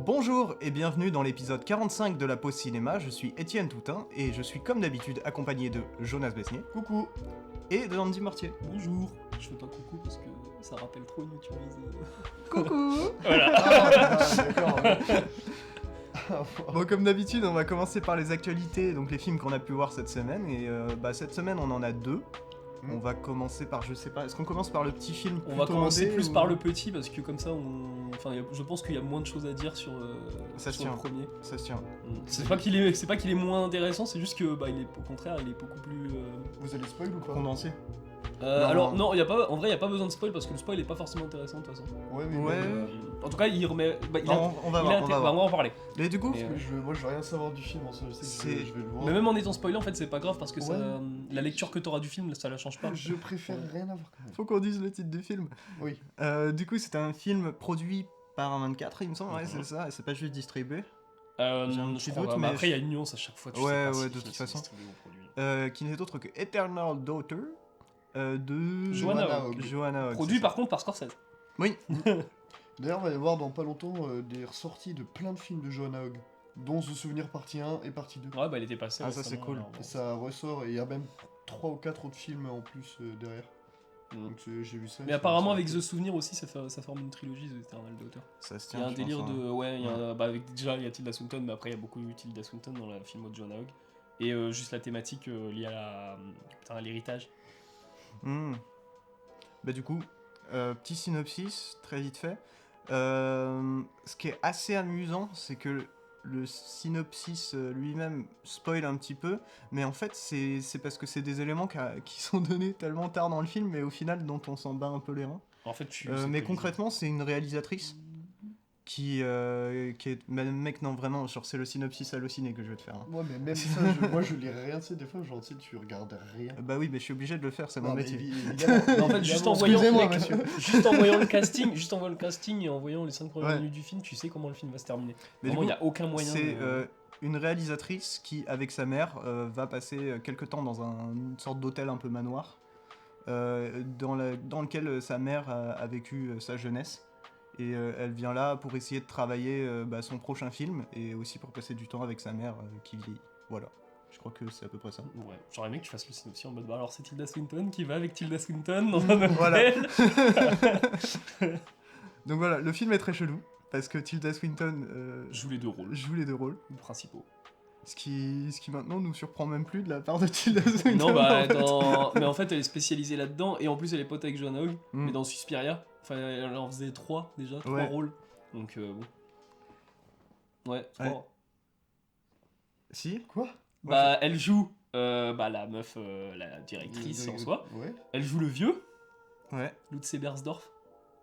Bonjour et bienvenue dans l'épisode 45 de la pause cinéma, je suis Étienne Toutain et je suis comme d'habitude accompagné de Jonas Besnier. Coucou. Et de Andy Mortier. Bonjour. Je fais pas coucou parce que ça rappelle trop une youtubeuse. Coucou. Voilà. D'accord. Bon, comme d'habitude, on va commencer par les actualités, donc les films qu'on a pu voir cette semaine. Et cette semaine, on en a deux. On va commencer par, je sais pas, est-ce qu'on commence par le petit film On va plutôt commencer indé, plus ou- par le petit parce que comme ça, je pense qu'il y a moins de choses à dire sur, Ça se sur le tient. premier. Ça se tient. C'est pas qu'il est moins intéressant, c'est juste que il est au contraire, il est beaucoup plus. Vous allez spoil ou pas? Condensé. Alors non, y a pas, en vrai, il y a pas besoin de spoil parce que le spoil est pas forcément intéressant de toute façon. Ouais, mais Ouais. En tout cas, il remet. Non, on va voir, on va voir. on va en parler. Mais du coup, Mais, moi je veux rien savoir du film en soi, je sais que C'est- je vais le voir. Mais même en étant spoilé, en fait, c'est pas grave parce que Ouais. la lecture que t'auras du film, ça la change pas. Je préfère rien avoir quand même. faut qu'on dise le titre du film. Oui. Du coup, c'était un film produit par un 24, il me semble, ouais, Mhm. c'est ça, et c'est pas juste distribué. J'ai un petit Je crois doute, pas, mais après, il y a une nuance à chaque fois. Tu Ouais, sais pas ouais, si de les toute films sont façon. distribués ou produits. Qui n'est autre que Eternal Daughter de Joanna Hogg. Joanna Hogg, Produit c'est par contre par Scorsese. ça. Oui, D'ailleurs, il va y avoir dans pas longtemps des ressorties de plein de films de Joanna Hogg, dont The Souvenir partie 1 et partie 2. Ouais, il était passé. Ah, ça, c'est récemment, cool. alors, bon. Et ça ressort, et il y a même 3 ou 4 autres films en plus derrière. Mm. Donc j'ai vu ça. Mais apparemment, avec The Souvenir aussi, ça forme une trilogie, The Eternal Daughter. ça se Il tient. y a un je délire pense, hein. de. Ouais, déjà, il y a Tilda Swinton, mais après, il y a beaucoup eu Tilda Swinton dans le film de Joanna Hogg. Et juste la thématique liée à l'héritage. Hmm. Bah, du coup, petit synopsis, très vite fait. Ce qui est assez amusant, c'est que le synopsis lui-même spoil un petit peu, mais en fait, c'est parce que c'est des éléments qui sont donnés tellement tard dans le film, mais au final, dont on s'en bat un peu les reins. En fait, tu. Mais concrètement, c'est une réalisatrice qui est. Mec, non, vraiment, genre, c'est le synopsis halluciné que je vais te faire. Hein. Ouais, mais même ça, moi je lis rien, tu sais, des fois, genre, tu sais, tu regardes rien. Bah oui, mais je suis obligé de le faire, c'est mon Non, mais métier. évidemment. Mais en fait, juste en Excusez-moi, voyant, monsieur. juste en voyant le casting et en voyant les 5 premières Ouais. minutes du film, tu sais comment le film va se terminer. Mais Vraiment, du il coup, n'y a aucun moyen. C'est une réalisatrice qui, avec sa mère, va passer quelques temps dans une sorte d'hôtel un peu manoir, dans lequel sa mère a vécu sa jeunesse. Et elle vient là pour essayer de travailler son prochain film, et aussi pour passer du temps avec sa mère qui vieillit. Voilà, je crois que c'est à peu près ça. Ouais, j'aurais aimé que tu fasses le synopsis en mode alors c'est Tilda Swinton qui va avec Tilda Swinton dans un hôtel. Voilà. Donc voilà, le film est très chelou, parce que Tilda Swinton Joue les deux rôles joue les deux rôles. principaux. Ce qui maintenant nous surprend même plus de la part de Tilda Swinton. Non, en fait. mais en fait, elle est spécialisée là-dedans et en plus, elle est pote avec Joanna Hogg. Mm. Mais dans Suspiria, elle en faisait 3 déjà, 3 Ouais. rôles. Donc bon. Ouais, 3. Ouais. Si. Quoi? Elle joue la meuf, la directrice en soi. Ouais. Elle joue le vieux, Ouais. Lutz Ebersdorf.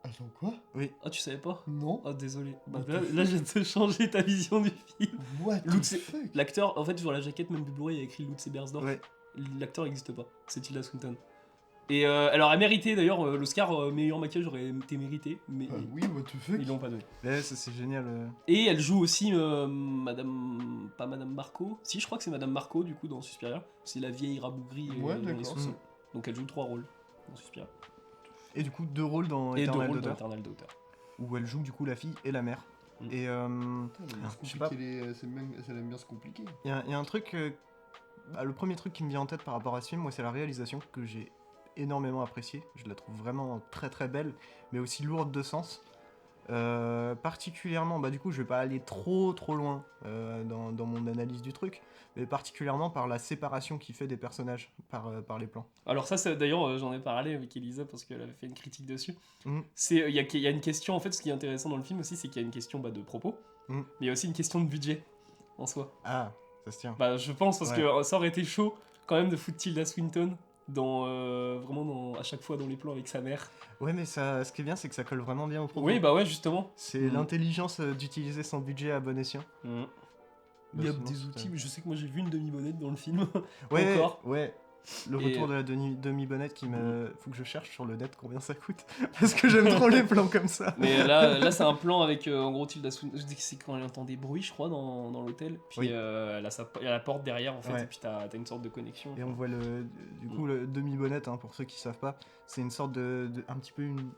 Attends, quoi? Ah, tu savais pas? Non. Ah, désolé. What the Là, je viens de te changer ta vision du film. What the Lutz- fuck? L'acteur, en fait, sur la jaquette même du Blu-ray, il y a écrit Lutz Ebersdorf. Ouais. L'acteur n'existe pas, c'est Tilda Swinton. Et elle aurait mérité d'ailleurs l'Oscar meilleur maquillage aurait été mérité, mais Oui, what the fuck? ils l'ont pas donné. Ouais, ça c'est génial. Et elle joue aussi Madame. Pas Madame Marco. Si, je crois que c'est Madame Marco du coup dans Suspiria. C'est la vieille rabougrie Ouais, dans les d'accord. sous-sols. Donc elle joue 3 rôles dans Suspiria. Et du coup, 2 rôles dans Et 2 Eternal rôles dans Daughter, Eternal Daughter. où elle joue du coup la fille et la mère. Mm. Et Putain, mais je sais c'est pas. compliqué, ça aime bien se compliquer. il y a un truc. Le premier truc qui me vient en tête par rapport à ce film, moi, c'est la réalisation que j'ai énormément appréciée. Je la trouve vraiment très très belle, mais aussi lourde de sens. Particulièrement, du coup, je vais pas aller trop loin dans mon analyse du truc, mais particulièrement par la séparation qu'il fait des personnages par les plans. Alors ça, d'ailleurs, j'en ai parlé avec Elisa parce qu'elle avait fait une critique dessus. Mm. Il y a une question, en fait, ce qui est intéressant dans le film aussi, c'est qu'il y a une question de propos, Mm. mais il y a aussi une question de budget en soi. Ah, ça se tient. Je pense parce Ouais. que ça aurait été chaud quand même de foutre Tilda Swinton à chaque fois dans les plans avec sa mère. Ouais, mais ça, ce qui est bien, c'est que ça colle vraiment bien au propos. Oui, ouais, justement. C'est Mm. l'intelligence d'utiliser son budget à bon escient. Il Bah, y a sinon, des c'est- outils, mais je sais que moi j'ai vu une demi-bonnette dans le film. Ouais, Encore. ouais. Le Et- retour de la demi-bonnette qui me... Faut que je cherche sur le net combien ça coûte. Parce que j'aime trop les plans comme ça. Mais là c'est un plan avec en gros Tilda Swinton. Je dis que c'est quand elle entend des bruits, je crois, dans l'hôtel. Puis Oui. elle a la porte derrière en fait, Ouais. et puis t'as une sorte de connexion. Et on voit du coup le demi-bonnette, pour ceux qui savent pas, c'est une sorte un petit peu une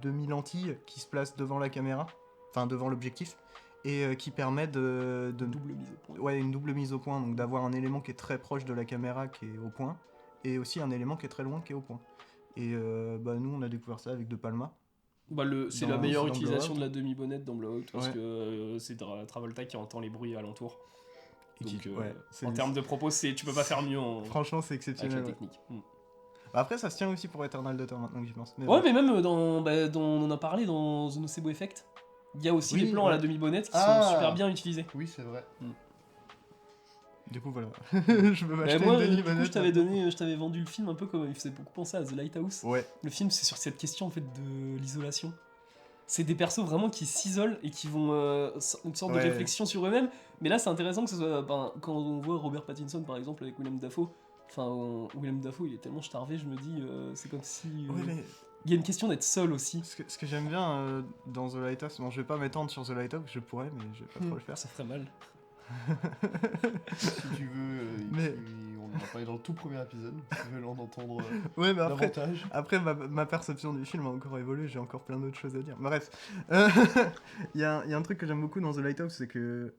demi-lentille qui se place devant la caméra, enfin devant l'objectif, et qui permet de Double mise au point. ouais, une double mise au point, donc d'avoir un élément qui est très proche de la caméra qui est au point, et aussi un élément qui est très loin qui est au point. Et nous, on a découvert ça avec De Palma. Bah, c'est Dans- la meilleure dans utilisation Blowout. de la demi-bonnette dans Blowout parce Ouais. que c'est Travolta qui entend les bruits alentour. Et Donc, ouais, c'est- en termes de propos, tu peux pas faire mieux Franchement, c'est avec la exceptionnel. Ouais. technique. Après, ça se tient aussi pour Eternal Daughter maintenant que j'y pense. Mais Ouais, bref. mais même on en a parlé dans The Nocebo Effect. Il y a aussi Oui, les plans à la ouais. demi-bonnette qui Ah. sont super bien utilisés. Oui, c'est vrai. Du coup, voilà. Je veux Bah, m'acheter moi, une du coup, demi-bonnette. je t'avais vendu le film un peu comme il faisait beaucoup penser à The Lighthouse. Ouais. Le film, c'est sur cette question en fait de l'isolation. C'est des persos vraiment qui s'isolent et qui vont une sorte de Ouais. réflexion sur eux-mêmes. Mais là, c'est intéressant que ce soit quand on voit Robert Pattinson par exemple avec Willem Dafoe. Enfin, Willem Dafoe, il est tellement starvé, je me dis, c'est comme si Ouais, mais il y a une question d'être seul aussi. ce que j'aime bien dans The Lighthouse, bon, je vais pas m'étendre sur The Lighthouse, je pourrais, mais je vais pas trop le faire. Ça ferait mal. Si tu veux, Mais- on en a parlé dans le tout premier épisode. Si tu veux en entendre Ouais, mais après, davantage. après ma perception du film a encore évolué, j'ai encore plein d'autres choses à dire. Bref, il y a un truc que j'aime beaucoup dans The Lighthouse, c'est que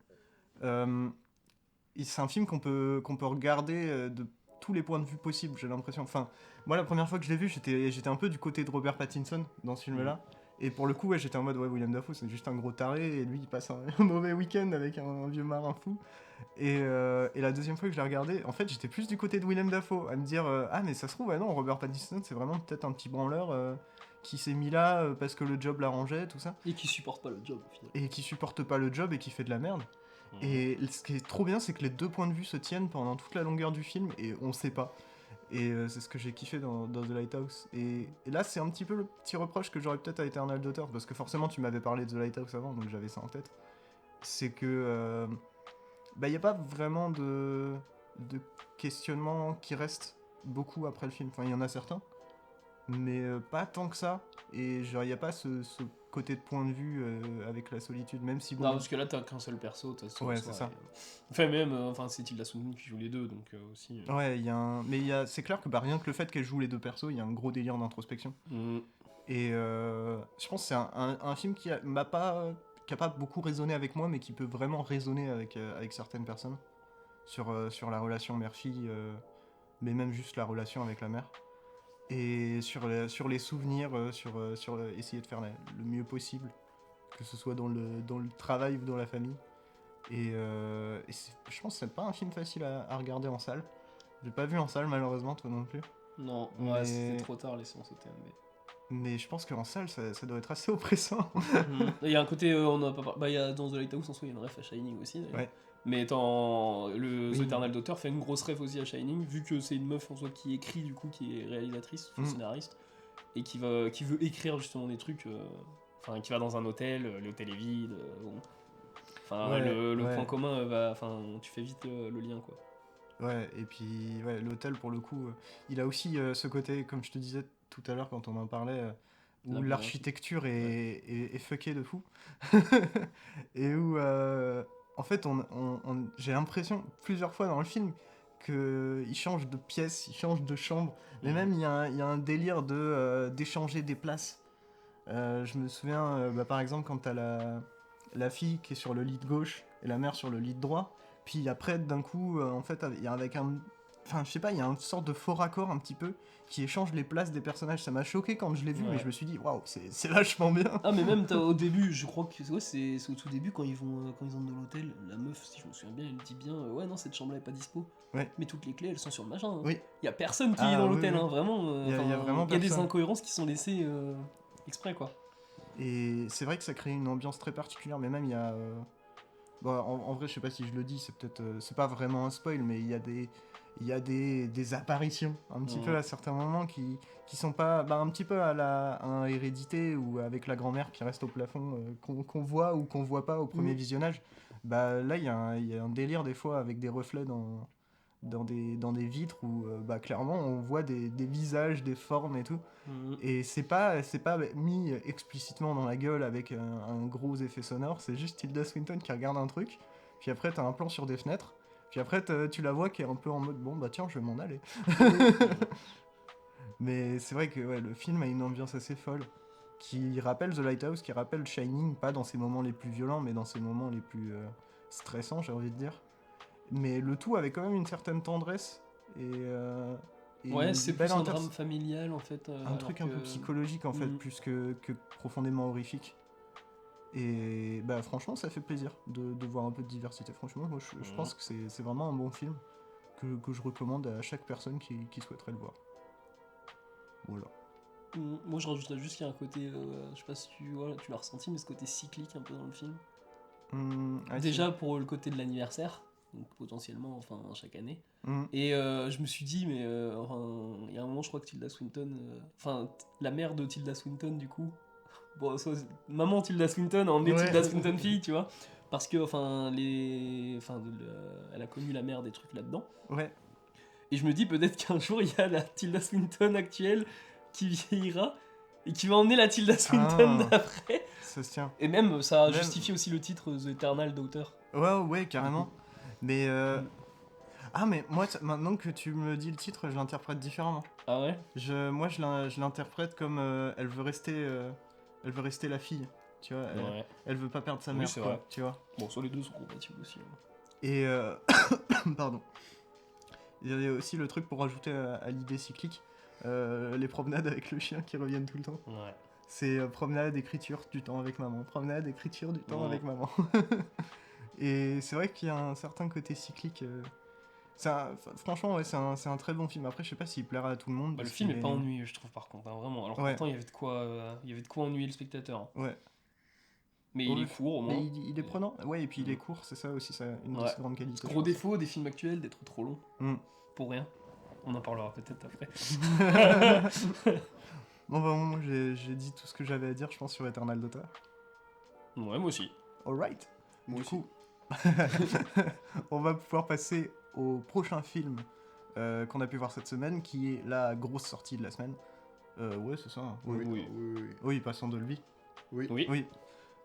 c'est un film qu'on peut regarder de tous les points de vue possibles, j'ai l'impression. Enfin, moi, la première fois que je l'ai vu, j'étais un peu du côté de Robert Pattinson dans ce film-là. Et pour le coup, ouais, j'étais en mode, ouais, William Dafoe, c'est juste un gros taré, et lui, il passe un mauvais week-end avec un vieux marin fou. Et la deuxième fois que je l'ai regardé, en fait, j'étais plus du côté de Willem Dafoe, à me dire ah, mais ça se trouve, non, Robert Pattinson, c'est vraiment peut-être un petit branleur qui s'est mis là parce que le job l'arrangeait, tout ça, Et qui supporte pas le job au final. et qui supporte pas le job et qui fait de la merde. Et ce qui est trop bien, c'est que les deux points de vue se tiennent pendant toute la longueur du film et on sait pas. Et c'est ce que j'ai kiffé dans The Lighthouse. Et là, c'est un petit peu le petit reproche que j'aurais peut-être à Eternal Daughter, parce que forcément, tu m'avais parlé de The Lighthouse avant, donc j'avais ça en tête. C'est que il n'y a pas vraiment de questionnement qui reste beaucoup après le film. Enfin, il y en a certains, mais pas tant que ça. Et genre, il n'y a pas ce côté de point de vue avec la solitude, même si bon. Non, parce que là, t'as qu'un seul perso, t'as son Ouais, histoire, c'est ça. Enfin, même, c'est Tilda Swinton qui joue les deux, donc aussi. Ouais, c'est clair que rien que le fait qu'elle joue les deux persos, il y a un gros délire d'introspection. Et je pense que c'est un film qui a pas beaucoup résonné avec moi, mais qui peut vraiment résonner avec certaines personnes sur la relation mère-fille, mais même juste la relation avec la mère. Et sur les souvenirs, sur essayer de faire le mieux possible, que ce soit dans le travail ou dans la famille. Et je pense que c'est pas un film facile à regarder en salle. J'ai pas vu en salle malheureusement, toi non plus. Non, Mais- ouais, c'était trop tard les séances au TMB. Mais je pense qu'en salle, ça doit être assez oppressant. Il y a un côté, on a pas par- bah, il y a dans The Lighthouse en soi, il y a une ref à Shining aussi. D'ailleurs. Ouais. Mais The Oui. Eternal Daughter fait une grosse ref aussi à Shining, vu que c'est une meuf en soi qui écrit, du coup, qui est réalisatrice, scénariste, et qui veut écrire justement des trucs. Enfin, qui va dans un hôtel, l'hôtel est vide. Bon. Enfin, Ouais, le ouais. point commun, tu fais vite le lien, quoi. Ouais, et puis ouais, l'hôtel pour le coup, il a aussi ce côté, comme je te disais tout à l'heure quand on en parlait, où Labyrinthique. l'architecture est fuckée de fou. Et où, en fait, j'ai l'impression plusieurs fois dans le film qu'il change de pièce, il change de chambre, mais même il y a un délire d'échanger des places. Je me souviens, par exemple, quand t'as la fille qui est sur le lit de gauche et la mère sur le lit de droit, puis après, d'un coup, en fait, il y a avec un... Enfin, je sais pas, il y a une sorte de faux raccord un petit peu qui échange les places des personnages. Ça m'a choqué quand je l'ai vu, Ouais. mais je me suis dit, waouh, c'est vachement bien. Ah, mais même au début, je crois que c'est au tout début quand ils entrent dans l'hôtel, la meuf, si je me souviens bien, elle dit bien ouais, non, cette chambre là est pas dispo. Ouais. Mais toutes les clés elles sont sur le machin. Hein. Oui. Il y a personne qui Ah, est dans oui, l'hôtel, oui. hein, vraiment. Il y a vraiment il y a des personne. incohérences qui sont laissées exprès, quoi. Et c'est vrai que ça crée une ambiance très particulière, mais même il y a... en vrai, je sais pas si je le dis, c'est peut-être... c'est pas vraiment un spoil, mais il y a des apparitions, un petit peu à certains moments, qui sont pas... un petit peu à un Hérédité, ou avec la grand-mère qui reste au plafond, qu'on voit ou qu'on voit pas au premier visionnage. Là, il y a un délire des fois avec des reflets dans des vitres où clairement on voit des visages, des formes et tout. Et c'est pas mis explicitement dans la gueule avec un gros effet sonore, c'est juste Tilda Swinton qui regarde un truc, puis après t'as un plan sur des fenêtres, puis après tu la vois qui est un peu en mode bon bah tiens je vais m'en aller. Mais c'est vrai que ouais, le film a une ambiance assez folle qui rappelle The Lighthouse, qui rappelle Shining, pas dans ses moments les plus violents, mais dans ses moments les plus stressants, j'ai envie de dire. Mais le tout avec quand même une certaine tendresse et Ouais, une c'est belle plus un inter- drame familial en fait. un truc un peu psychologique en fait, plus que profondément horrifique. Et bah franchement, ça fait plaisir de voir un peu de diversité. Franchement, moi je pense que c'est vraiment un bon film que je recommande à chaque personne qui souhaiterait le voir. Voilà. Moi je rajouterais juste qu'il y a un côté, je sais pas si tu l'as ressenti, mais ce côté cyclique un peu dans le film. Déjà pour le côté de l'anniversaire, donc potentiellement enfin chaque année. Et je me suis dit, mais il y a un moment, je crois que Tilda Swinton, la mère de Tilda Swinton, du coup, bon, maman Tilda Swinton a emmené Tilda Swinton fille, tu vois, parce que elle a connu la mère des trucs là-dedans. Ouais. Et je me dis peut-être qu'un jour il y a la Tilda Swinton actuelle qui vieillira et qui va emmener la Tilda Swinton d'après. Ça se tient. Et même ça justifie aussi le titre The Eternal Daughter. Ouais, carrément. Mais ah mais moi maintenant que tu me dis le titre, je l'interprète différemment. Ah ouais. Moi je l'interprète comme elle veut rester la fille, tu vois. Elle veut pas perdre sa mère, c'est quoi, vrai. tu vois. Bon, sur les deux sont compatibles aussi. Et pardon. Il y a aussi le truc pour rajouter à l'idée cyclique, les promenades avec le chien qui reviennent tout le temps. Ouais. C'est promenade, écriture, du temps avec maman. Promenade, écriture, du temps avec maman. Et c'est vrai qu'il y a un certain côté cyclique. Franchement, ouais, c'est un très bon film. Après, je sais pas s'il plaira à tout le monde. Le film est pas ennuyeux, je trouve, par contre, hein, vraiment. Alors pourtant, il y avait de quoi ennuyer le spectateur. Hein. Ouais. Mais il est court, au moins. Mais il est prenant. Ouais, et puis il est court, c'est ça aussi, une de ses grandes qualités. Gros défaut des films actuels d'être trop long. Pour rien. On en parlera peut-être après. Bon, bah, moi, j'ai dit tout ce que j'avais à dire, je pense, sur Eternal Daughter. Ouais, moi aussi. Alright. Moi du aussi. coup, on va pouvoir passer au prochain film qu'on a pu voir cette semaine, qui est la grosse sortie de la semaine. Ouais, c'est ça. Hein. Oui, passons de lui. Oui.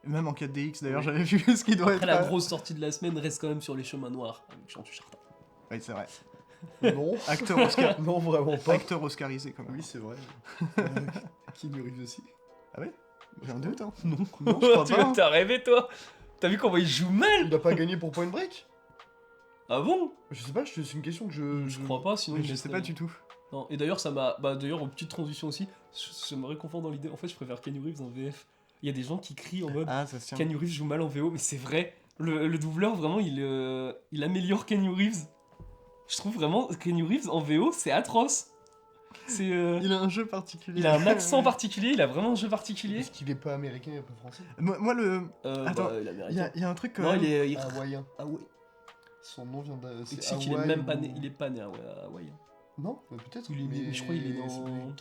Même en 4DX, d'ailleurs, j'avais vu ce qui doit Après, être. la grosse sortie de la semaine reste quand même sur les chemins noirs, avec Jean Dujardin. Oui, c'est vrai. Non. Acteur Oscar. Non, vraiment pas. Acteur oscarisé, quand même. Oui, c'est vrai. Keanu Reeves aussi. Ah ouais. J'ai un doute, hein. Non, je crois pas. T'as rêvé, toi? T'as vu comment il joue mal? Il n'a pas gagné pour Point Break? Ah bon? Je sais pas, c'est une question que Je crois pas, sinon Mais il je laisserait- sais pas du tout. Non, et d'ailleurs, ça m'a. Bah, d'ailleurs, une petite transition aussi, ça me réconforte dans l'idée. En fait, je préfère Keanu Reeves en VF. Il y a des gens qui crient en mode Ah, ça se tient. Keanu Reeves joue mal en VO, mais c'est vrai. Le doubleur, vraiment, il améliore Keanu Reeves. Je trouve vraiment Keanu Reeves en VO, c'est atroce. Il a un jeu particulier. Il a un accent particulier, il a vraiment un jeu particulier. Est-ce qu'il est pas américain et pas français? Moi, Attends, il est américain. il y a un truc quand Non, même. il est. Hawaïen. Ah ouais. Son nom vient de. Tu sais qu'il est même pas né. Il est pas né à Hawaï. Non, mais peut-être. Mais je crois qu'il est dans.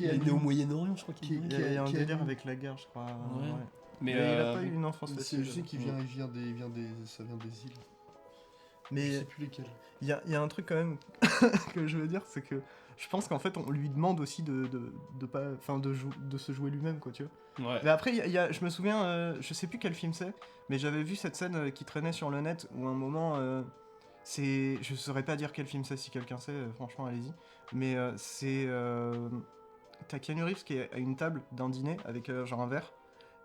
Il est né au Moyen-Orient, je crois qu'il est né. Il y a un Qui- délire avec la guerre, je crois. Ouais. Mais il a pas eu une enfance facile. Je sais qu'il vient des. Ça vient des îles. Je Mais sais plus lesquelles. il y a un truc quand même que je veux dire, c'est que je pense qu'en fait on lui demande aussi de se jouer lui-même, quoi, tu vois. Ouais. Mais après, je me souviens, je sais plus quel film c'est, mais j'avais vu cette scène qui traînait sur le net où à un moment, je saurais pas dire quel film c'est, si quelqu'un sait, franchement allez-y. Mais t'as Keanu Reeves qui est à une table d'un dîner avec genre un verre,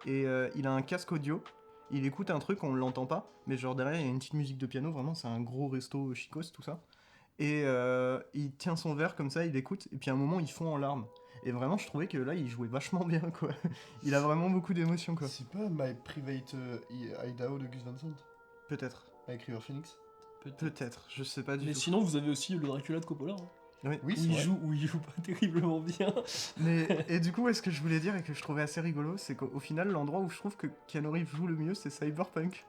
et il a un casque audio. Il écoute un truc, on l'entend pas, mais genre derrière il y a une petite musique de piano, vraiment c'est un gros resto chicos, tout ça. Et il tient son verre comme ça, il écoute, et puis à un moment il fond en larmes. Et vraiment je trouvais que là il jouait vachement bien, quoi. Il a vraiment beaucoup d'émotions, quoi. C'est pas My Private Idaho de Gus Van Sant Peut-être. avec River Phoenix? Peut-être, je sais pas du Mais tout. sinon, vous avez aussi le Dracula de Coppola. Hein, Oui. Oui, où, c'est vrai. où il joue pas terriblement bien. Mais, et du coup, ce que je voulais dire et que je trouvais assez rigolo, c'est qu'au final, l'endroit où je trouve que Keanu Reeves joue le mieux, c'est Cyberpunk.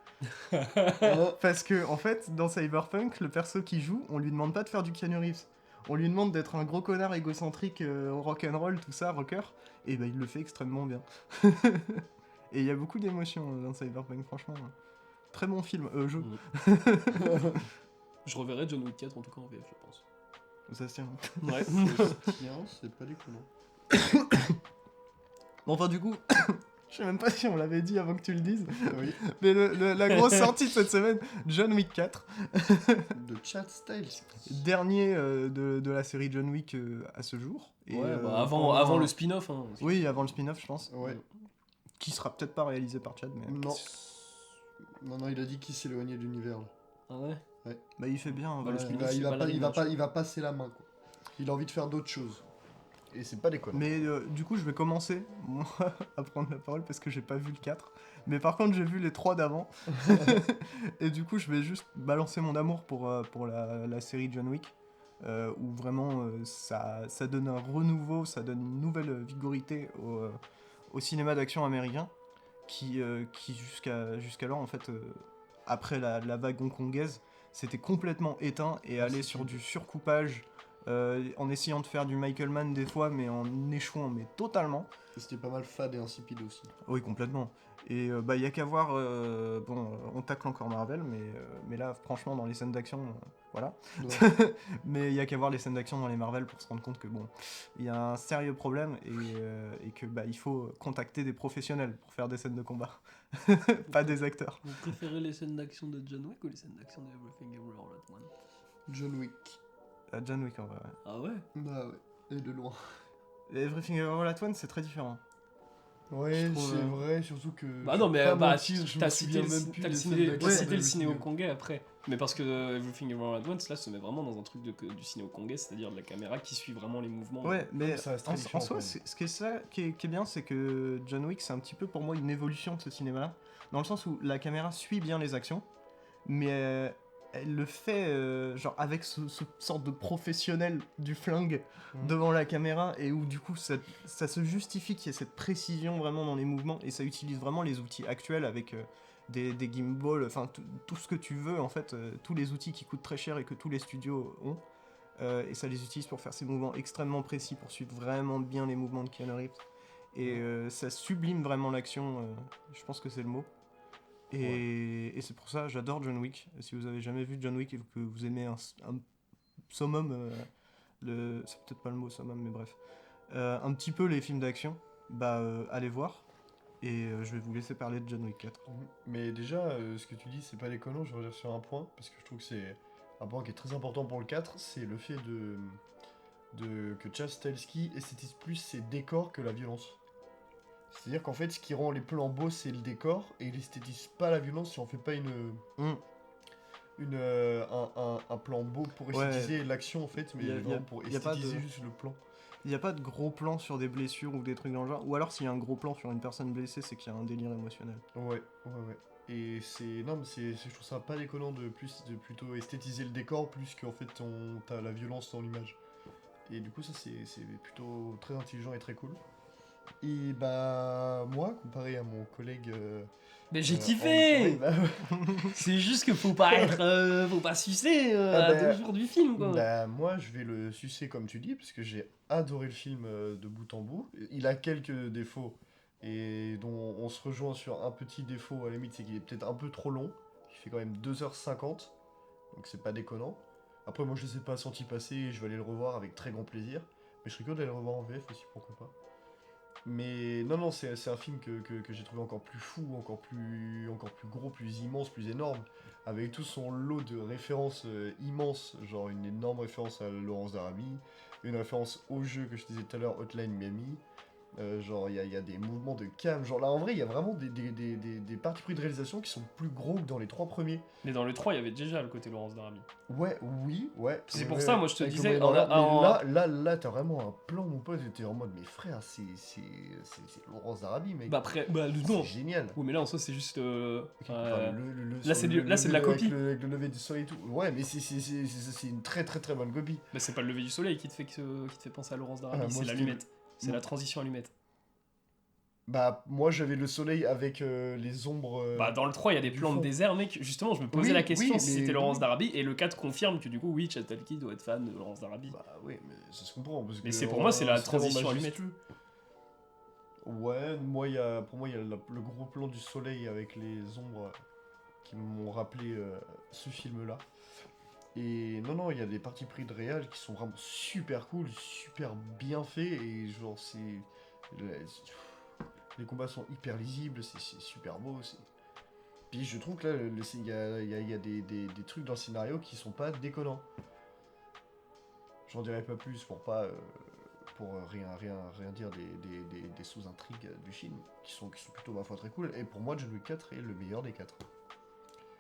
Parce que, en fait, dans Cyberpunk, le perso qui joue, on lui demande pas de faire du Keanu Reeves. On lui demande d'être un gros connard égocentrique, rock'n'roll, tout ça, rocker, et bah il le fait extrêmement bien. Et il y a beaucoup d'émotions dans Cyberpunk, franchement. Très bon film, jeu. Je reverrai John Wick 4 en tout cas en VF, je pense. Ça se tient. Ouais. Tiens, c'est pas déconnant. Bon, enfin, du coup, Je sais même pas si on l'avait dit avant que tu le dises. Oui. Mais la grosse sortie de cette semaine, John Wick 4. De Chad Styles. Dernier de la série John Wick à ce jour. Et, Ouais, bah pendant- avant le spin-off. Hein. Oui, avant le spin-off, je pense. Ouais. Qui sera peut-être pas réalisé par Chad, mais. Non. Non, il a dit qu'il s'éloignait de l'univers. Là. Ah ouais. Bah, il fait bien. Bah, le voilà. spin-off, c'est Il va ballerine, pas, il va passer la main, quoi. Il a envie de faire d'autres choses. Et c'est pas déconnant. Mais du coup, je vais commencer, moi, à prendre la parole parce que j'ai pas vu le 4. Mais par contre, j'ai vu les 3 d'avant. Et du coup, je vais juste balancer mon amour pour la série John Wick. Où vraiment, ça donne un renouveau, ça donne une nouvelle vigorité au cinéma d'action américain. Qui jusqu'alors, en fait, après la vague hongkongaise, c'était complètement éteint et allait sur du surcoupage. En essayant de faire du Michael Mann des fois, mais en échouant, mais totalement. C'était pas mal fade et insipide aussi. Oui, complètement. Et bah, y a qu'à voir. Bon, on tacle encore Marvel, mais là, franchement, dans les scènes d'action, voilà. Ouais. Mais y a qu'à voir les scènes d'action dans les Marvel pour se rendre compte que bon, il y a un sérieux problème et que bah, il faut contacter des professionnels pour faire des scènes de combat, pas des acteurs. Vous préférez les scènes d'action de John Wick ou les scènes d'action de Everything Everywhere All at Once? John Wick. John Wick en vrai. Ouais. Ah ouais? Bah ouais. Et de loin. Everything Everywhere All at Once, c'est très différent. Ouais, Je trouve, c'est vrai, surtout que. Bah non, mais pas bah, mentir, je t'as me cité souviens le, même plus t'as le des ciné, scènes t'as d'action cité de le ciné Everything. hongkongais après. Mais parce que Everything Everywhere at Once, là, se met vraiment dans un truc du ciné hongkongais, c'est-à-dire de la caméra qui suit vraiment les mouvements. Ouais, mais ça reste en, très différent, en soi, quand ce qui est bien, c'est que John Wick, c'est un petit peu pour moi une évolution de ce cinéma-là, dans le sens où la caméra suit bien les actions, mais elle le fait genre avec ce sorte de professionnel du flingue Mhm. devant la caméra, et où du coup ça se justifie qu'il y ait cette précision vraiment dans les mouvements, et ça utilise vraiment les outils actuels avec des gimbals, enfin tout ce que tu veux en fait, tous les outils qui coûtent très cher et que tous les studios ont. Et ça les utilise pour faire ces mouvements extrêmement précis, pour suivre vraiment bien les mouvements de Keanu Reeves. Et ça sublime vraiment l'action, je pense que c'est le mot. Et c'est pour ça, j'adore John Wick. Si vous avez jamais vu John Wick et que vous aimez un summum, c'est peut-être pas le mot summum, mais bref. Un petit peu les films d'action, bah allez voir. Et je vais vous laisser parler de John Wick 4. Mais déjà, ce que tu dis, c'est pas déconnant, je vais revenir sur un point, parce que je trouve que c'est un point qui est très important pour le 4, c'est le fait que Chad Stahelski esthétise plus ses décors que la violence. C'est-à-dire qu'en fait, ce qui rend les plans beaux, c'est le décor, et il esthétise pas la violence si on fait pas un plan beau pour Ouais. esthétiser l'action, en fait, mais Y a- vraiment pour y a pas esthétiser de- juste le plan. Il n'y a pas de gros plan sur des blessures ou des trucs dans le genre. Ou alors s'il y a un gros plan sur une personne blessée, c'est qu'il y a un délire émotionnel. Ouais. Et c'est. Non, mais je trouve ça pas déconnant de plutôt esthétiser le décor plus qu'en fait t'as la violence dans l'image. Et du coup, ça c'est plutôt très intelligent et très cool. Et bah, moi, comparé à mon collègue. Mais j'ai oui, kiffé! bah, C'est juste que faut pas sucer Ah à bah, 2 jours du film, quoi. bah, moi, je vais le sucer comme tu dis, parce que j'ai adoré le film de bout en bout. Il a quelques défauts, et dont on se rejoint sur un petit défaut à la limite, c'est qu'il est peut-être un peu trop long. Il fait quand même 2h50, donc c'est pas déconnant. Après, moi, je les ai pas sentis passer, et je vais aller le revoir avec très grand plaisir. Mais je serais curieux d'aller le revoir en VF aussi, pourquoi pas. Mais non, c'est un film que j'ai trouvé encore plus fou, encore plus gros, plus immense, plus énorme, avec tout son lot de références immenses, genre une énorme référence à Lawrence d'Arabie, une référence au jeu que je disais tout à l'heure, Hotline Miami, genre il y a des mouvements de cam, genre là en vrai il y a vraiment des parties pris de réalisation qui sont plus gros que dans les 3 premiers. Mais dans le 3, il y avait déjà le côté Laurence d'Arabie. Ouais. C'est Ouais, pour ouais, ça, moi, je te avec le disais, moyen d'or, en- mais là t'as vraiment un plan, mon pote, et t'es en mode, mais frère, c'est Laurence d'Arabie, mec. Bah après, bah C'est non. génial. Oui, mais là, en soi, c'est juste. Enfin, là, c'est de la copie. Avec le lever du soleil et tout. Ouais, mais c'est une très très très bonne copie. Bah, c'est pas le lever du soleil qui te fait penser à Laurence d'Arabie, Ah, moi, c'est c'était l'allumette. C'est moi- la transition allumette. Bah, moi j'avais le soleil avec les ombres. Bah, dans le 3, il y a des du plans de fond. désert, mec. Justement, je me posais Oui, la question oui, si mais c'était Laurence oui. d'Arabie, et le 4 confirme que du coup, oui, Chad Stahelski doit être fan de Laurence d'Arabie. Bah, oui, mais ça se comprend. Parce Mais que, c'est pour moi, c'est la tellement transition majestueux. Ouais, pour moi, il y a le gros plan du soleil avec les ombres qui m'ont rappelé ce film-là. Et non, il y a des parties pris de réal qui sont vraiment super cool, super bien faits, et genre, Les combats sont hyper lisibles, c'est super beau. Puis je trouve que là, il y a des trucs dans le scénario qui sont pas déconnants. J'en dirai pas plus pour rien dire des sous-intrigues du film, qui sont plutôt, ma foi, très cool. Et pour moi, John Wick 4 est le meilleur des 4.